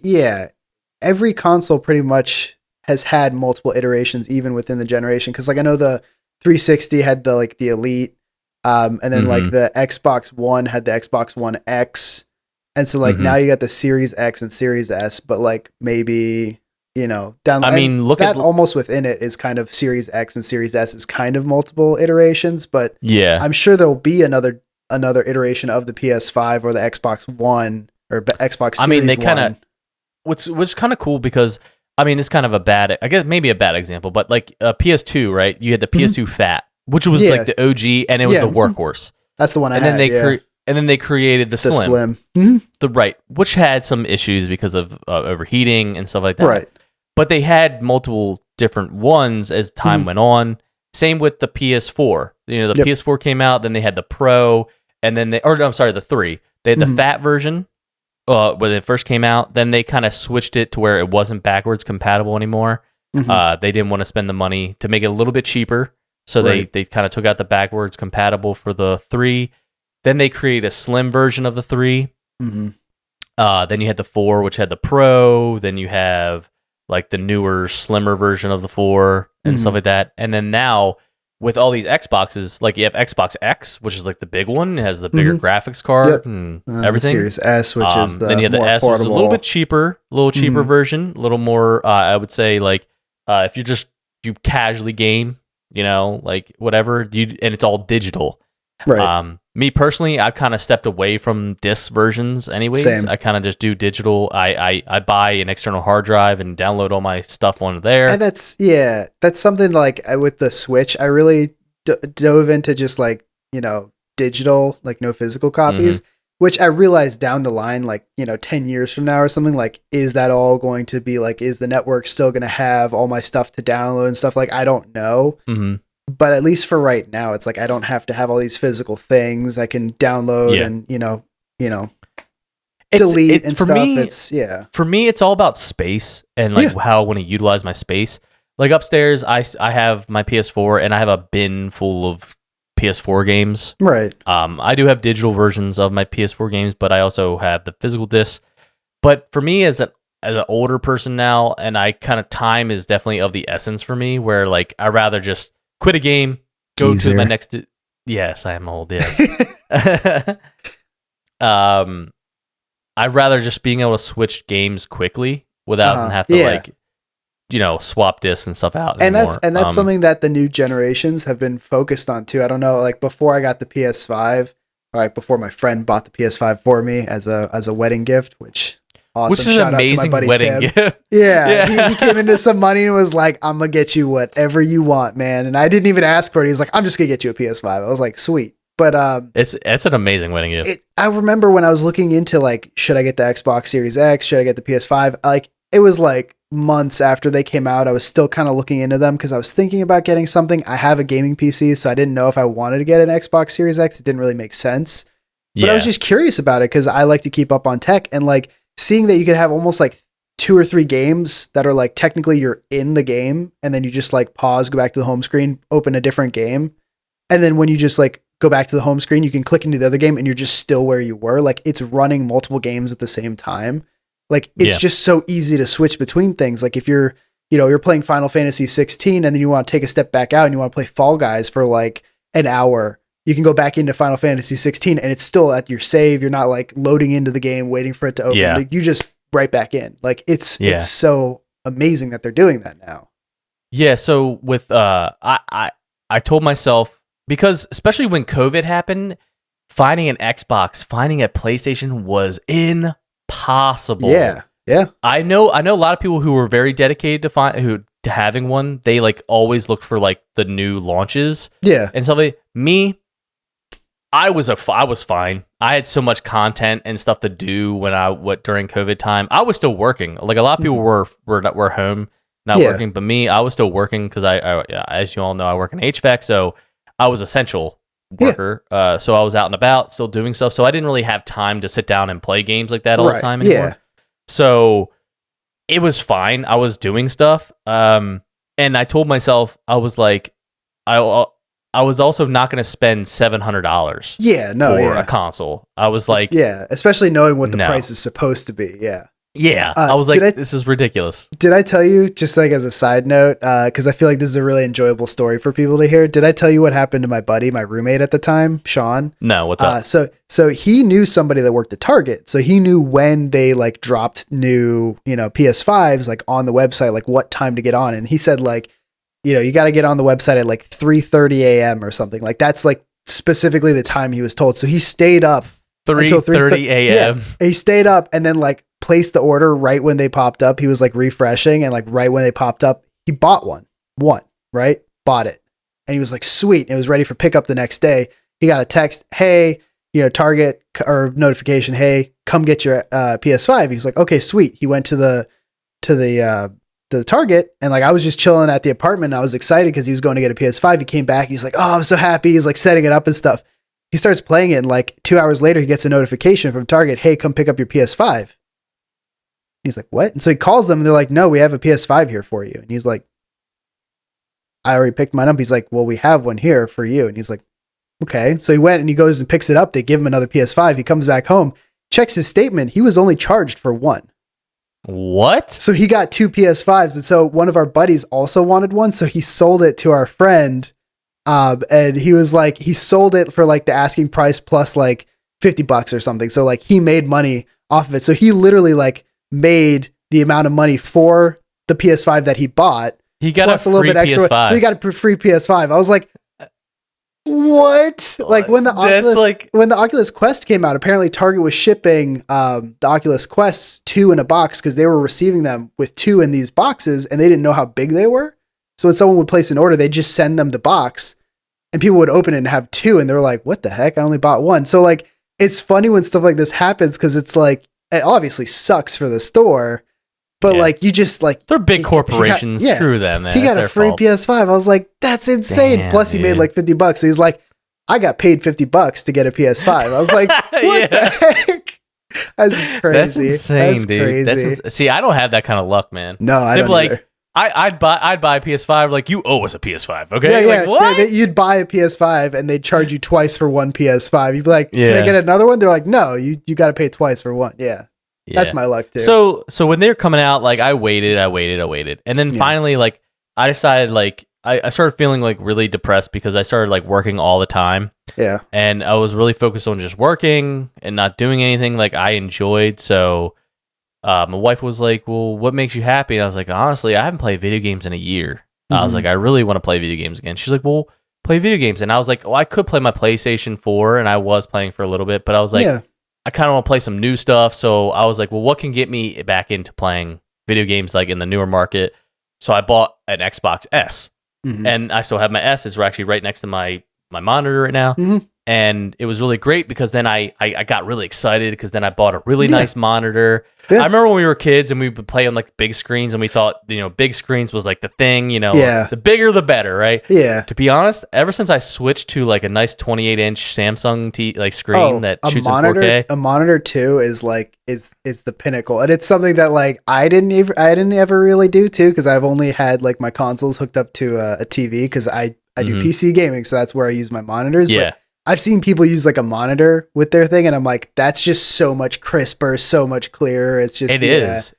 every console pretty much has had multiple iterations even within the generation. Because like I know the 360 had the Elite, and then like the Xbox One had the Xbox One X, and so like now you got the Series X and Series S, but like maybe. Down. I mean, look at almost within it is kind of Series X and Series S is kind of multiple iterations, but I'm sure there'll be another iteration of the PS5 or the Xbox One or Xbox Series. I mean, they kind of what's kind of cool because I mean, it's kind of a bad, I guess maybe a bad example, but like PS2, right? You had the PS2 Fat, which was like the OG, and it was the workhorse. That's the one I had. And then they created the Slim, which had some issues because of overheating and stuff like that. Right. But they had multiple different ones as time went on. Same with the PS4. The PS4 came out, then they had the Pro, and then the 3. They had the Fat version when it first came out. Then they kind of switched it to where it wasn't backwards compatible anymore. They didn't want to spend the money to make it a little bit cheaper, so they kind of took out the backwards compatible for the 3. Then they created a slim version of the 3. Then you had the 4, which had the Pro. Then you have like the newer, slimmer version of the 4 and stuff like that. And then now with all these Xboxes, like you have Xbox X, which is like the big one. It has the bigger graphics card and everything. Series S, which is the then you have the S, which is a little bit cheaper, version, a little more. I would say like if you casually game, like whatever and it's all digital. Right. Me personally, I've kind of stepped away from disc versions anyways. Same. I kind of just do digital. I buy an external hard drive and download all my stuff on there. And that's something like with the Switch, I really dove into just like, digital, like no physical copies, which I realized down the line, like, 10 years from now or something, like, is that all going to be like, is the network still going to have all my stuff to download and stuff? Like, I don't know. But at least for right now, it's like I don't have to have all these physical things. I can download and delete and stuff. For me, it's all about space and like how I want to utilize my space. Like upstairs, I have my PS4 and I have a bin full of PS4 games. Right. I do have digital versions of my PS4 games, but I also have the physical discs. But for me, as an older person now, and I kind of time is definitely of the essence for me. Where like I rather just quit a game, go to my next. Yes, I am old. Yes. I'd rather just being able to switch games quickly without have to swap discs and stuff out and anymore. That's something that the new generations have been focused on too. I don't know, like before I got the PS5, like before my friend bought the PS5 for me as a wedding gift, which awesome. Which is an amazing wedding gift. Yeah. He came into some money and was like, I'm gonna get you whatever you want, man. And I didn't even ask for it. He's like, I'm just gonna get you a PS5. I was like, sweet. But it's an amazing wedding gift. I remember when I was looking into like, should I get the Xbox Series X? Should I get the PS5? Like, it was like months after they came out. I was still kind of looking into them because I was thinking about getting something. I have a gaming PC, so I didn't know if I wanted to get an Xbox Series X. It didn't really make sense. But I was just curious about it because I like to keep up on tech, and like seeing that you could have almost like 2 or 3 games that are like technically you're in the game, and then you just like pause, go back to the home screen, open a different game, and then when you just like go back to the home screen, you can click into the other game and you're just still where you were. Like it's running multiple games at the same time. Like it's just so easy to switch between things. Like if you're playing Final Fantasy 16 and then you want to take a step back out and you want to play Fall Guys for like an hour, you can go back into Final Fantasy 16 and it's still at your save. You're not like loading into the game, waiting for it to open. Like, you just right back in. Like it's so amazing that they're doing that now. Yeah. So with, I told myself, because especially when COVID happened, finding an Xbox, finding a PlayStation was impossible. Yeah. I know a lot of people who were very dedicated to having one. They like always looked for like the new launches. Yeah. And so I was fine. I had so much content and stuff to do during COVID time. I was still working. Like a lot of people were home, not working, but me, I was still working because I as you all know, I work in HVAC, so I was essential worker. So I was out and about, still doing stuff. So I didn't really have time to sit down and play games like that all the time anymore. Yeah. So it was fine. I was doing stuff. And I told myself, I was like, I was also not going to spend $700 for a console. I was like... especially knowing what the price is supposed to be. Yeah, I was like, this is ridiculous. Did I tell you, just like as a side note, because I feel like this is a really enjoyable story for people to hear, did I tell you what happened to my buddy, my roommate at the time, Sean? No, what's up? So he knew somebody that worked at Target, so he knew when they like dropped new, PS5s like on the website, like what time to get on, and he said like, you got to get on the website at like 3:30 a.m. or something. Like that's like specifically the time he was told. So he stayed up 3:30 a.m. He stayed up and then like placed the order right when they popped up. He was like refreshing, and like right when they popped up, he bought one, right? Bought it. And he was like, sweet. And it was ready for pickup the next day. He got a text, hey, Target or notification, hey, come get your PS5. He was like, okay, sweet. He went to the Target, and like I was just chilling at the apartment, and I was excited because he was going to get a PS5. He came back, he's like, oh, I'm so happy. He's like setting it up and stuff. He starts playing it, and like 2 hours later he gets a notification from Target, hey, come pick up your PS5. He's like, what? And so he calls them, and they're like, no, we have a PS5 here for you. And he's like, I already picked mine up. He's like, well, we have one here for you. And he's like, okay. So he went and he goes and picks it up. They give him another PS5. He comes back home, checks his statement. He was only charged for one. What? So he got 2 PS5s. And so one of our buddies also wanted one. So he sold it to our friend. And he was like, he sold it for like the asking price plus like $50 or something. So like he made money off of it. So he literally like made the amount of money for the PS5 that he bought. He got plus a little bit extra. PS5. So he got a free PS5. I was like, what? Like when the Oculus Quest came out, apparently Target was shipping the Oculus Quests 2 in a box because they were receiving them with 2 in these boxes, and they didn't know how big they were. So when someone would place an order, they'd just send them the box, and people would open it and have 2, and they're like, what the heck? I only bought 1. So like, it's funny when stuff like this happens because it's like, it obviously sucks for the store, but like you just like they're big corporations. Screw them, man. He got a free PS5. I was like, that's insane. Damn, plus he made like $50. So he's like, I got paid $50 to get a PS5. I was like, what the heck? That's just crazy. That's insane, dude. Crazy. See, I don't have that kind of luck, man. No, I don't. Like, I'd buy a PS5. Like, you owe us a PS5, okay? Yeah, like, what? You'd buy a PS5 and they'd charge you twice for one PS5. You'd be like, can I get another one? They're like, no, you got to pay twice for one. Yeah. That's my luck too. So when they're coming out, like I waited. And then finally, like I decided, like I started feeling like really depressed because I started like working all the time. Yeah. And I was really focused on just working and not doing anything like I enjoyed. So my wife was like, well, what makes you happy? And I was like, honestly, I haven't played video games in a year. I was like, I really want to play video games again. She's like, well, play video games. And I was like, well, I could play my PlayStation 4, and I was playing for a little bit, but I was like, I kind of want to play some new stuff. So I was like, well, what can get me back into playing video games like in the newer market? So I bought an Xbox S, and I still have my S. It's actually right next to my monitor right now. And it was really great because then I got really excited because then I bought a really nice monitor. I remember when we were kids and we would play on like big screens, and we thought, big screens was like the thing, the bigger the better, right? Yeah. To be honest, ever since I switched to like a nice 28-inch Samsung screen that shoots in 4K. A monitor too is like is the pinnacle. And it's something that like I didn't ever really do too, because I've only had like my consoles hooked up to a TV because I do PC gaming, so that's where I use my monitors. Yeah. But I've seen people use like a monitor with their thing, and I'm like, that's just so much crisper, so much clearer. It's just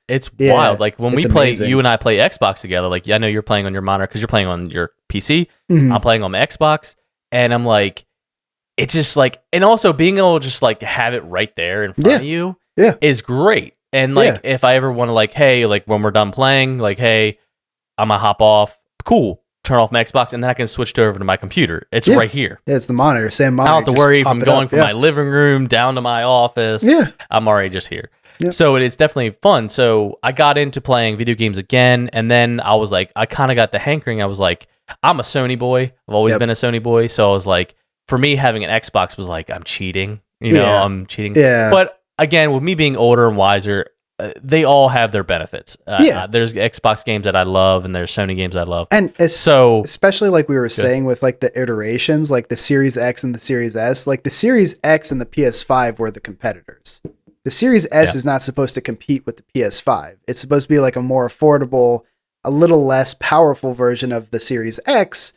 It's wild. Like when we play, amazing. you and I play Xbox together. Like I know you're playing on your monitor because you're playing on your PC. I'm playing on my Xbox, and I'm like, it's just like, and also being able to just like have it right there in front of you, is great. And like if I ever want to like, hey, like when we're done playing, like, hey, I'm gonna hop off. Cool. Turn off my Xbox, and then I can switch over to my computer. It's right here. Yeah, it's the monitor, same monitor. I don't have to worry if I'm going from my living room down to my office. Yeah. I'm already just here. Yep. So it's definitely fun. So I got into playing video games again, and then I was like, I kind of got the hankering. I was like, I'm a Sony boy. I've always been a Sony boy. So I was like, for me, having an Xbox was like, I'm cheating. I'm cheating. Yeah. But again, with me being older and wiser, they all have their benefits. There's Xbox games that I love, and there's Sony games I love. And especially like we were saying with like the iterations, like the Series X and the Series S, like the Series X and the PS5 were the competitors. The Series S is not supposed to compete with the PS5. It's supposed to be like a more affordable, a little less powerful version of the Series X,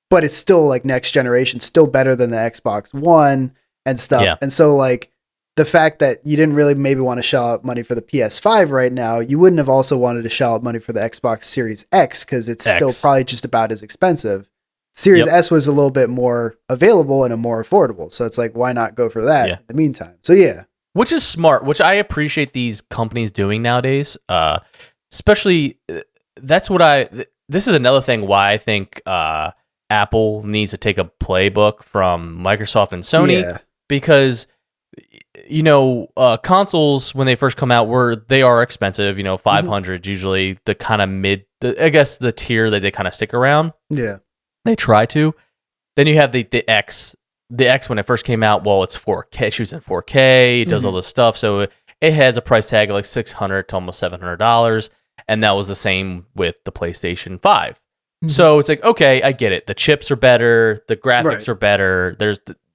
but it's still like next generation, still better than the Xbox One and stuff. Yeah. And so like, the fact that you didn't really maybe want to shell out money for the PS5 right now, you wouldn't have also wanted to shell out money for the Xbox Series X because it's still probably just about as expensive. Series S was a little bit more available and more affordable. So it's like, why not go for that in the meantime? So Which is smart, which I appreciate these companies doing nowadays. Especially, this is another thing why I think Apple needs to take a playbook from Microsoft and Sony because consoles when they first come out they are expensive. 500 usually the kind of I guess the tier that they kind of stick around. Yeah, they try to. Then you have the X. The X when it first came out, well, it's 4K, it shoots in 4K, it does all this stuff, so it has a price tag of like $600 to almost $700, and that was the same with the PlayStation 5. So it's like, okay, I get it. The chips are better, the graphics are better.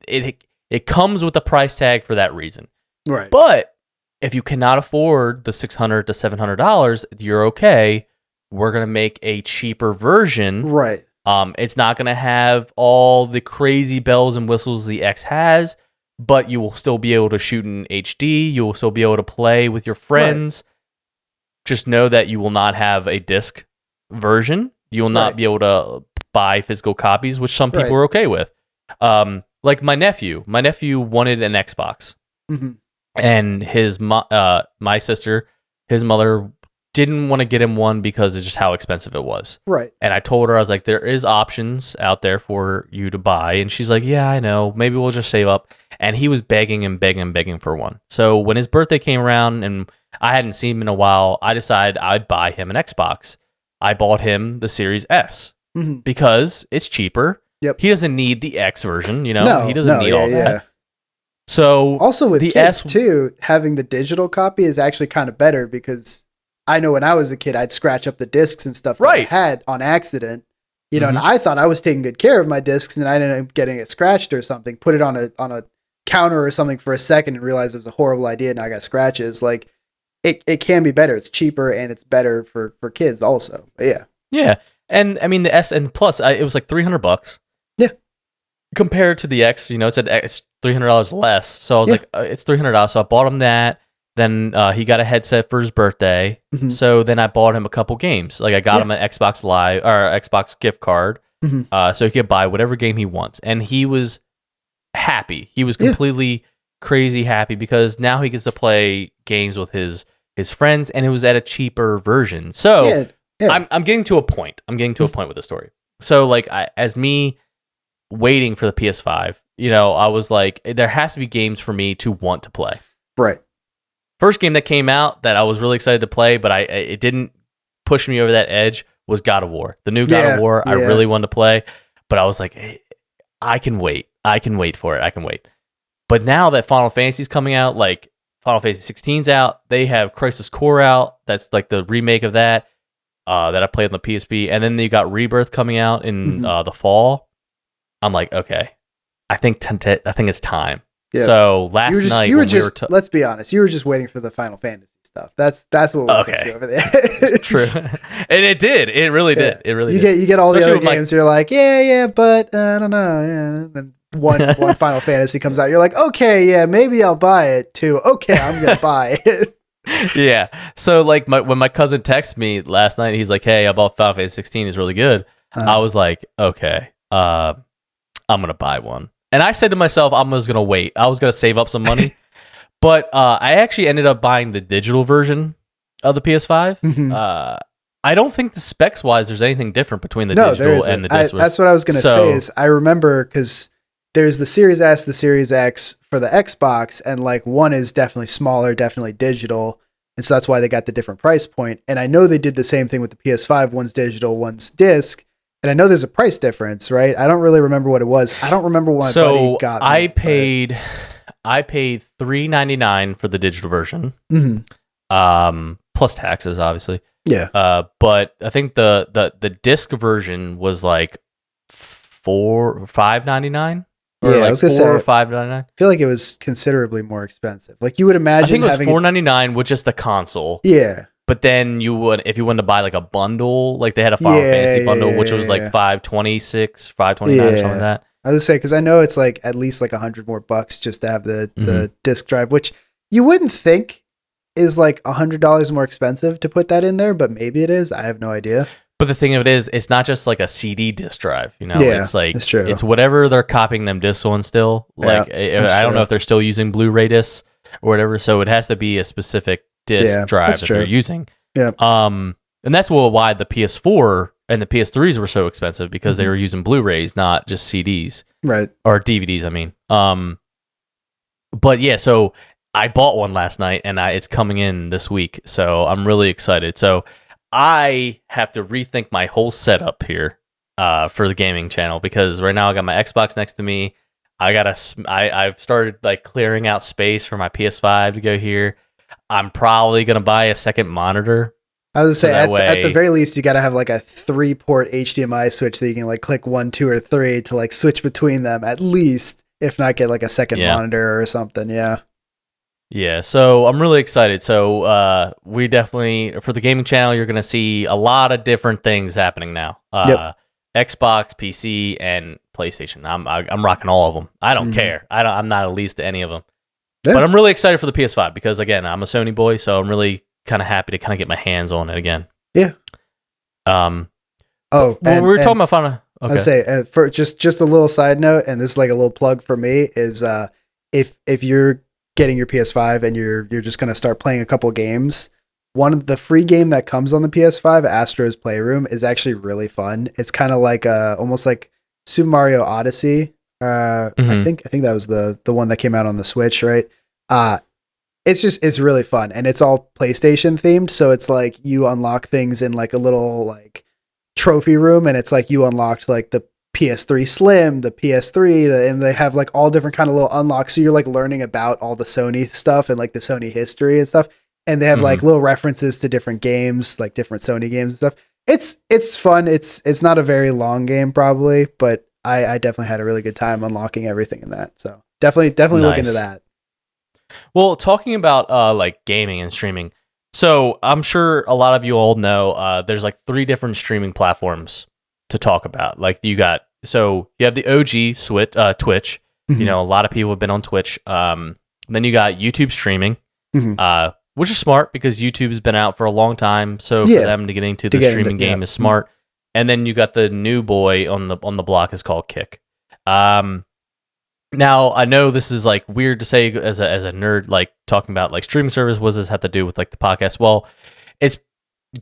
It comes with a price tag for that reason. Right. But if you cannot afford the $600 to $700, you're okay. We're going to make a cheaper version. Right. It's not going to have all the crazy bells and whistles the X has, but you will still be able to shoot in HD. You will still be able to play with your friends. Right. Just know that you will not have a disc version. You will not be able to buy physical copies, which some people are okay with. Like my nephew wanted an Xbox, and his my sister, his mother, didn't want to get him one because it's just how expensive it was. Right. And I told her, I was like, there is options out there for you to buy, and she's like, yeah, I know. Maybe we'll just save up. And he was begging and begging and begging for one. So when his birthday came around and I hadn't seen him in a while, I decided I'd buy him an Xbox. I bought him the Series S because it's cheaper. Yep. He doesn't need the X version, he doesn't need all that. Yeah. So also with the kids too, having the digital copy is actually kind of better because I know when I was a kid, I'd scratch up the discs and stuff that I had on accident, and I thought I was taking good care of my discs, and I ended up getting it scratched or something. Put it on a counter or something for a second and realized it was a horrible idea, and I got scratches. Like it can be better. It's cheaper and it's better for kids also. But yeah. And I mean the S and Plus, it was like $300. Yeah. Compared to the X, it's $300 less. So I was like, it's $300. So I bought him that. Then he got a headset for his birthday. So then I bought him a couple games. Like I got him an Xbox Live or Xbox gift card, so he could buy whatever game he wants. And he was happy. He was completely crazy happy because now he gets to play games with his his friends, and it was at a cheaper version. So I'm getting to a point. I'm getting to a point with the story. So like, as me waiting for the PS5, I was like, there has to be games for me to want to play. Right. First game that came out that I was really excited to play, but it didn't push me over that edge was God of War. The new God of War, I really wanted to play, but I was like, hey, I can wait. I can wait for it. I can wait. But now that Final Fantasy's coming out, like Final Fantasy 16's out, they have Crisis Core out. That's like the remake of that I played on the PSP, and then you got Rebirth coming out in the fall. I'm like, okay, I think it's time. Yeah. So last night, let's be honest, you were just waiting for the Final Fantasy stuff. That's what put you over there. True, and it did. It really did. It really. You get all the other games. You're like, but I don't know. And one Final Fantasy comes out. You're like, okay, yeah, maybe I'll buy it too. Okay, I'm gonna buy it. Yeah. So like, when my cousin texted me last night, he's like, hey, I bought Final Fantasy 16. It's really good. I was like, okay, I'm gonna buy one. And I said to myself, I'm just going to wait. I was going to save up some money. But I actually ended up buying the digital version of the PS5. Mm-hmm. I don't think the specs-wise there's anything different between the digital and the disc. That's what I was going to say is I remember because there's the Series S, the Series X for the Xbox, and like one is definitely smaller, definitely digital. And so that's why they got the different price point. And I know they did the same thing with the PS5. One's digital, one's disc. And I know there's a price difference, right? I don't really remember what it was. I don't remember what my buddy got. I paid $3.99 for the digital version, plus taxes, obviously. Yeah. But I think the disc version was like $5.99. Or yeah, like I was gonna say, or $5.99. I feel like it was considerably more expensive. Like you would imagine. I think it was $4.99 with just the console. Yeah. But then if you wanted to buy like a bundle, like they had a Final Fantasy bundle, which was like $5.29 or something like that. I was say because I know it's like at least like $100 more just to have the disc drive, which you wouldn't think is like $100 more expensive to put that in there, but maybe it is. I have no idea. But the thing of it is, it's not just like a CD disc drive, Yeah, it's like it's true. It's whatever they're copying them discs on still. Like I don't know if they're still using Blu-ray discs or whatever, so it has to be a specific disc drive that they're using. Yeah. And that's why the PS4 and the PS3s were so expensive because they were using Blu-rays, not just CDs. Right. Or DVDs, I mean. But yeah, so I bought one last night and it's coming in this week, so I'm really excited. So I have to rethink my whole setup here for the gaming channel because right now I got my Xbox next to me. I've started like clearing out space for my PS5 to go here. I'm probably gonna buy a second monitor. I was gonna say at the very least you gotta have like a 3-port HDMI switch that you can like click 1, 2, or 3 to like switch between them at least, if not get like a second monitor or something. Yeah. Yeah, so I'm really excited. So we definitely, for the gaming channel, you're gonna see a lot of different things happening now. Xbox, PC, and PlayStation. I'm rocking all of them. I don't care. I'm not at least to any of them. Yeah. But I'm really excited for the PS5 because again, I'm a Sony boy, so I'm really kind of happy to kind of get my hands on it again. Yeah. We were talking about fun. Okay. I say for just a little side note, and this is like a little plug for me is if you're getting your PS5 and you're just gonna start playing a couple games, one of the free game that comes on the PS5, Astro's Playroom, is actually really fun. It's kind of like almost like Super Mario Odyssey. I think that was the one that came out on the Switch, right? It's really fun and it's all PlayStation themed. So it's like you unlock things in like a little like trophy room, and it's like you unlocked like the PS3 Slim, the PS3, and they have like all different kind of little unlocks. So you're like learning about all the Sony stuff and like the Sony history and stuff. And they have like little references to different games, like different Sony games and stuff. It's fun. It's not a very long game probably, but I definitely had a really good time unlocking everything in that. So definitely look into that. Well, talking about like gaming and streaming. So I'm sure a lot of you all know there's like 3 different streaming platforms to talk about. Like you have the OG Twitch. You know, a lot of people have been on Twitch. Then you got YouTube streaming, which is smart because YouTube's been out for a long time. So for them to get into the streaming game is smart. And then you got the new boy on the block is called Kick. Now, I know this is like weird to say as a nerd, like talking about like streaming service. What does this have to do with like the podcast? Well, it's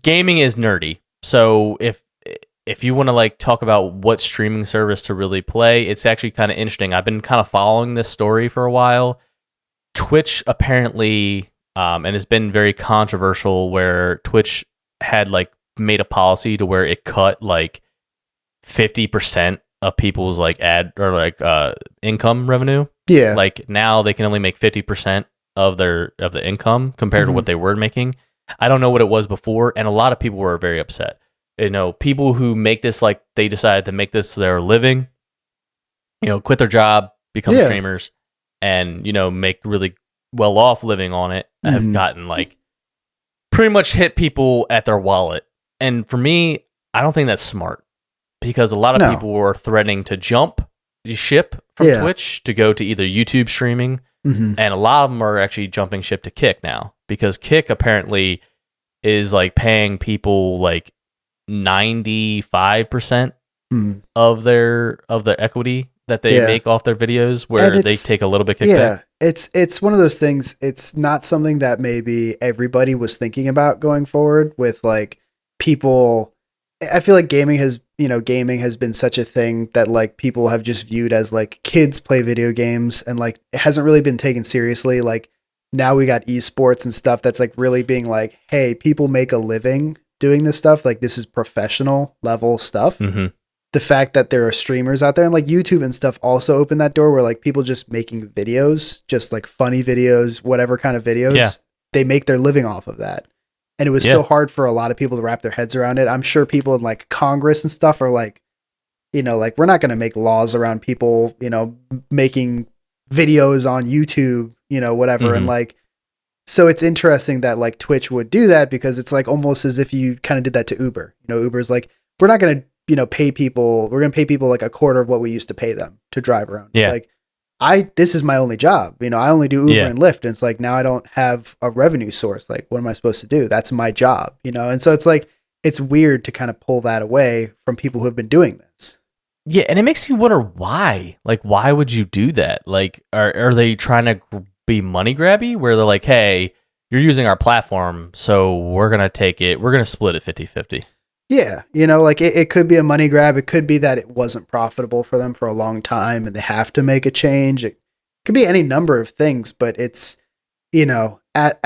gaming is nerdy. So if you want to like talk about what streaming service to really play, it's actually kind of interesting. I've been kind of following this story for a while. Twitch apparently, and it's been very controversial, where Twitch had like made a policy to where it cut like 50% of people's like ad or like income revenue. Yeah. Like now they can only make 50% of the income compared to what they were making. I don't know what it was before, and a lot of people were very upset. You know, people who make this like they decided to make this their living, you know, quit their job, become streamers, and you know, make really well off living on it, have gotten like pretty much hit people at their wallet. And for me, I don't think that's smart. Because a lot of people were threatening to jump ship from Twitch to go to either YouTube streaming, and a lot of them are actually jumping ship to Kick now, because Kick apparently is like paying people like 95% of their equity that they make off their videos, where they take a little bit kickback. Yeah, it's one of those things. It's not something that maybe everybody was thinking about going forward with like people. I feel like gaming has been such a thing that like people have just viewed as like kids play video games, and like it hasn't really been taken seriously. Like now we got esports and stuff that's like really being like, hey, people make a living doing this stuff. Like this is professional level stuff. The fact that there are streamers out there and like YouTube and stuff also open that door where like people just making videos, just like funny videos, whatever kind of videos, they make their living off of that. And it was so hard for a lot of people to wrap their heads around it. I'm sure people in like Congress and stuff are like, you know, like we're not going to make laws around people, you know, making videos on YouTube, you know, whatever. And like, so it's interesting that like Twitch would do that, because it's like almost as if you kind of did that to Uber. You know, Uber's like, we're not going to, you know, pay people. We're going to pay people like a quarter of what we used to pay them to drive around. Yeah. Like, this is my only job. You know, I only do Uber and Lyft, and it's like, now I don't have a revenue source. Like, what am I supposed to do? That's my job, you know? And so it's like, it's weird to kind of pull that away from people who have been doing this. Yeah. And it makes me wonder why, like, why would you do that? Like, are they trying to be money grabby, where they're like, hey, you're using our platform, so we're going to take it. We're going to split it 50-50. Yeah, you know, like it could be a money grab. It could be that it wasn't profitable for them for a long time and they have to make a change. It could be any number of things, but it's, you know, at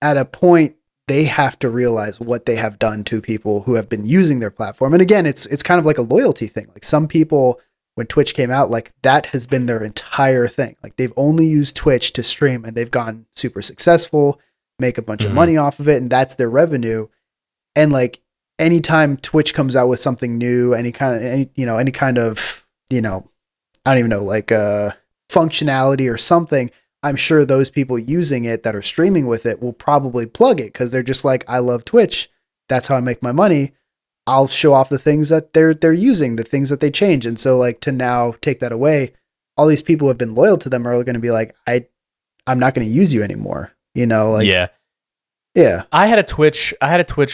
a point they have to realize what they have done to people who have been using their platform. And again, it's kind of like a loyalty thing. Like some people, when Twitch came out, like that has been their entire thing. Like they've only used Twitch to stream and they've gone super successful, make a bunch of money off of it, and that's their revenue. And like, anytime Twitch comes out with something new, any kind of, you know, I don't even know, like functionality or something, I'm sure those people using it that are streaming with it will probably plug it, because they're just like, I love Twitch. That's how I make my money. I'll show off the things that they're using, the things that they change. And so like to now take that away, all these people who have been loyal to them are going to be like, I'm not going to use you anymore. You know, like, yeah. I had a Twitch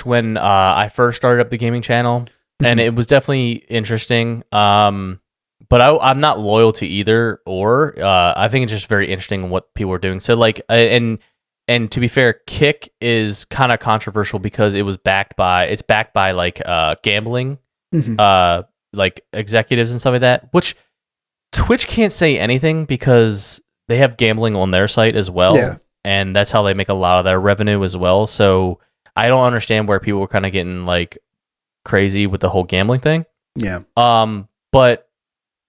when I first started up the gaming channel, and it was definitely interesting. But I'm not loyal to either, or I think it's just very interesting what people are doing. So like, and to be fair, Kick is kind of controversial because it's backed by like gambling, like executives and stuff like that, which Twitch can't say anything because they have gambling on their site as well. Yeah. And that's how they make a lot of their revenue as well. So I don't understand where people were kind of getting like crazy with the whole gambling thing. Yeah. But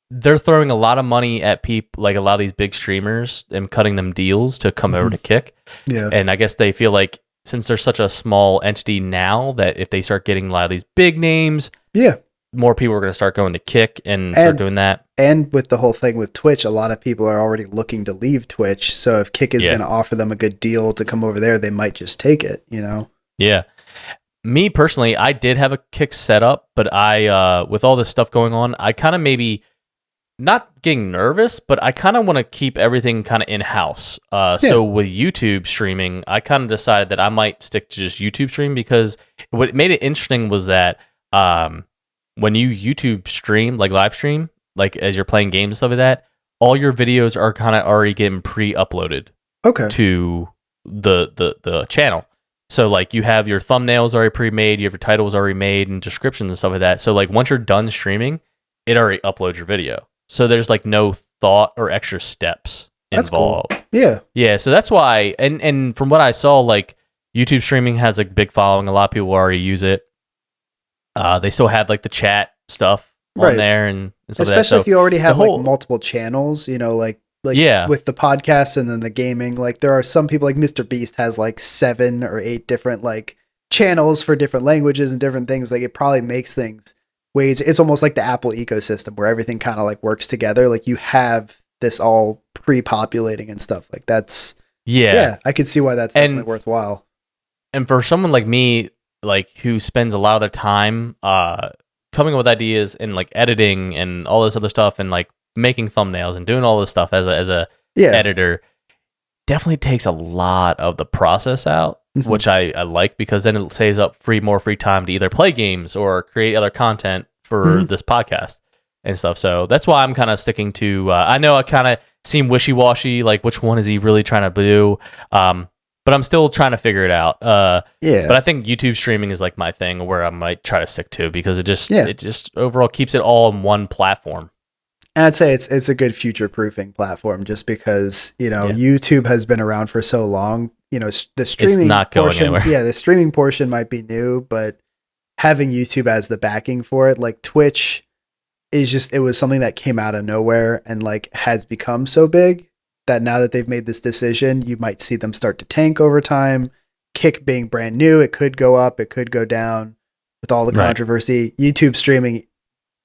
they're throwing a lot of money at people, like a lot of these big streamers, and cutting them deals to come over to Kick. Yeah. And I guess they feel like since they're such a small entity now, that if they start getting a lot of these big names, more people are going to start going to Kick and start doing that. And with the whole thing with Twitch, a lot of people are already looking to leave Twitch. So if Kick is going to offer them a good deal to come over there, they might just take it, you know? Yeah. Me personally, I did have a Kick set up, but I, with all this stuff going on, I kind of maybe not getting nervous, but I kind of want to keep everything kind of in-house. So with YouTube streaming, I kind of decided that I might stick to just YouTube stream, because what made it interesting was that when you YouTube stream, like live stream, like as you're playing games and stuff like that, all your videos are kind of already getting pre-uploaded to the channel. So like you have your thumbnails already pre-made, you have your titles already made, and descriptions and stuff like that. So like once you're done streaming, it already uploads your video. So there's like no thought or extra steps involved. That's cool. Yeah. So that's why, and from what I saw, like YouTube streaming has a big following. A lot of people already use it. They still have like the chat stuff on there, and stuff especially like that. So if you already have like multiple channels, you know, like with the podcast and then the gaming. Like there are some people, like Mr. Beast has like 7 or 8 different like channels for different languages and different things. Like it probably makes things ways. It's almost like the Apple ecosystem where everything kind of like works together. Like you have this all pre-populating and stuff. Like that's I could see why that's definitely worthwhile. And for someone like me, like who spends a lot of their time coming up with ideas and like editing and all this other stuff and like making thumbnails and doing all this stuff as a editor, definitely takes a lot of the process out, which I like, because then it saves up more free time to either play games or create other content for this podcast and stuff. So that's why I'm kind of sticking to, I know I kind of seem wishy-washy, like which one is he really trying to do? But I'm still trying to figure it out. But I think YouTube streaming is like my thing where I might try to stick to, because it just overall keeps it all in one platform. And I'd say it's a good future-proofing platform, just because, you know, YouTube has been around for so long. You know, the streaming it's not going anywhere. Yeah, the streaming portion might be new, but having YouTube as the backing for it, like Twitch it was something that came out of nowhere and like has become so big that now that they've made this decision, you might see them start to tank over time. Kick being brand new, it could go up, it could go down with all the controversy. YouTube streaming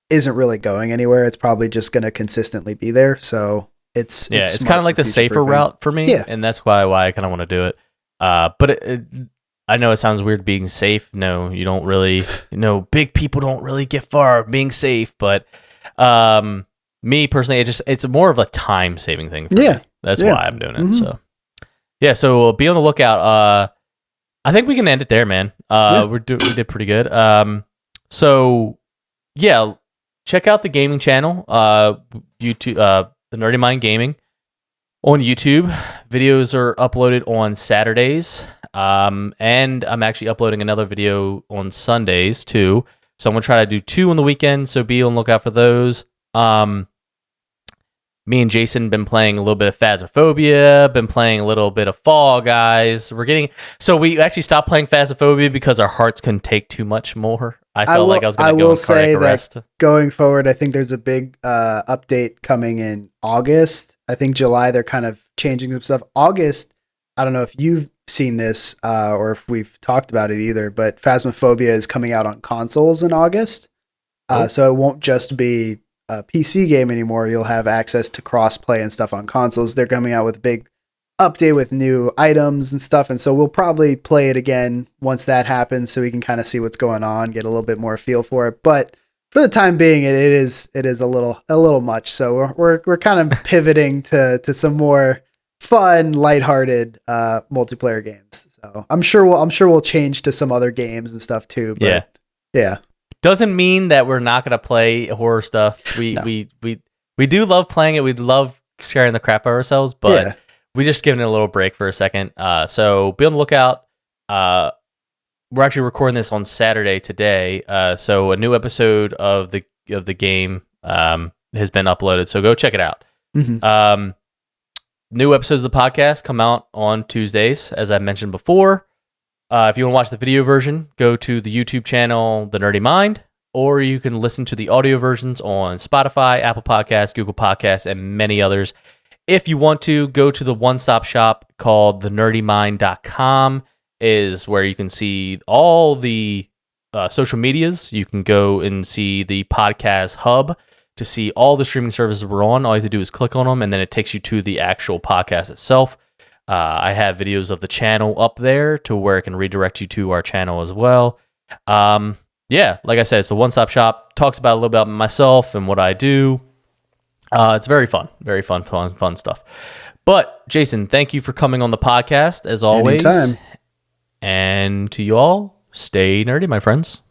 isn't really going anywhere. It's probably just going to consistently be there. So it's kind of like the safer route for me. And that's why I kind of want to do it. But I know it sounds weird being safe. No, you don't really, big people don't really get far being safe. But me personally, it's more of a time saving thing for me. That's why I'm doing it. So so be on the lookout. I think we can end it there, man. We did pretty good. So check out the gaming channel, YouTube, the Nerdy Mind Gaming on YouTube. Videos are uploaded on Saturdays, and I'm actually uploading another video on Sundays too. So I'm gonna try to do 2 on the weekend. So be on the lookout for those. Me and Jason been playing a little bit of Phasmophobia, been playing a little bit of Fall Guys. So we actually stopped playing Phasmophobia because our hearts couldn't take too much more. I felt like I was going to go in cardiac arrest. Going forward, I think there's a big update coming in August. I think July they're kind of changing some stuff. August, I don't know if you've seen this or if we've talked about it either, but Phasmophobia is coming out on consoles in August. So it won't just be a PC game anymore. You'll have access to cross-play and stuff on consoles. They're coming out with a big update with new items and stuff, and so we'll probably play it again once that happens, so we can kind of see what's going on, get a little bit more feel for it. But for the time being, it is a little much. So we're kind of pivoting to some more fun, lighthearted multiplayer games. So I'm sure we'll change to some other games and stuff too. But yeah. Doesn't mean that we're not gonna play horror stuff. We do love playing it. We love scaring the crap out of ourselves, but we're just giving it a little break for a second. So be on the lookout. We're actually recording this on Saturday today. So a new episode of the game has been uploaded. So go check it out. New episodes of the podcast come out on Tuesdays, as I mentioned before. If you want to watch the video version, go to the YouTube channel, The Nerdy Mind, or you can listen to the audio versions on Spotify, Apple Podcasts, Google Podcasts, and many others. If you want to, go to the one-stop shop called thenerdymind.com, is where you can see all the social medias. You can go and see the podcast hub to see all the streaming services we're on. All you have to do is click on them, and then it takes you to the actual podcast itself. I have videos of the channel up there to where it can redirect you to our channel as well. Like I said, it's a one-stop shop. Talks about a little bit about myself and what I do. It's very fun stuff. But Jason, thank you for coming on the podcast as always. Anytime. And to you all, stay nerdy, my friends.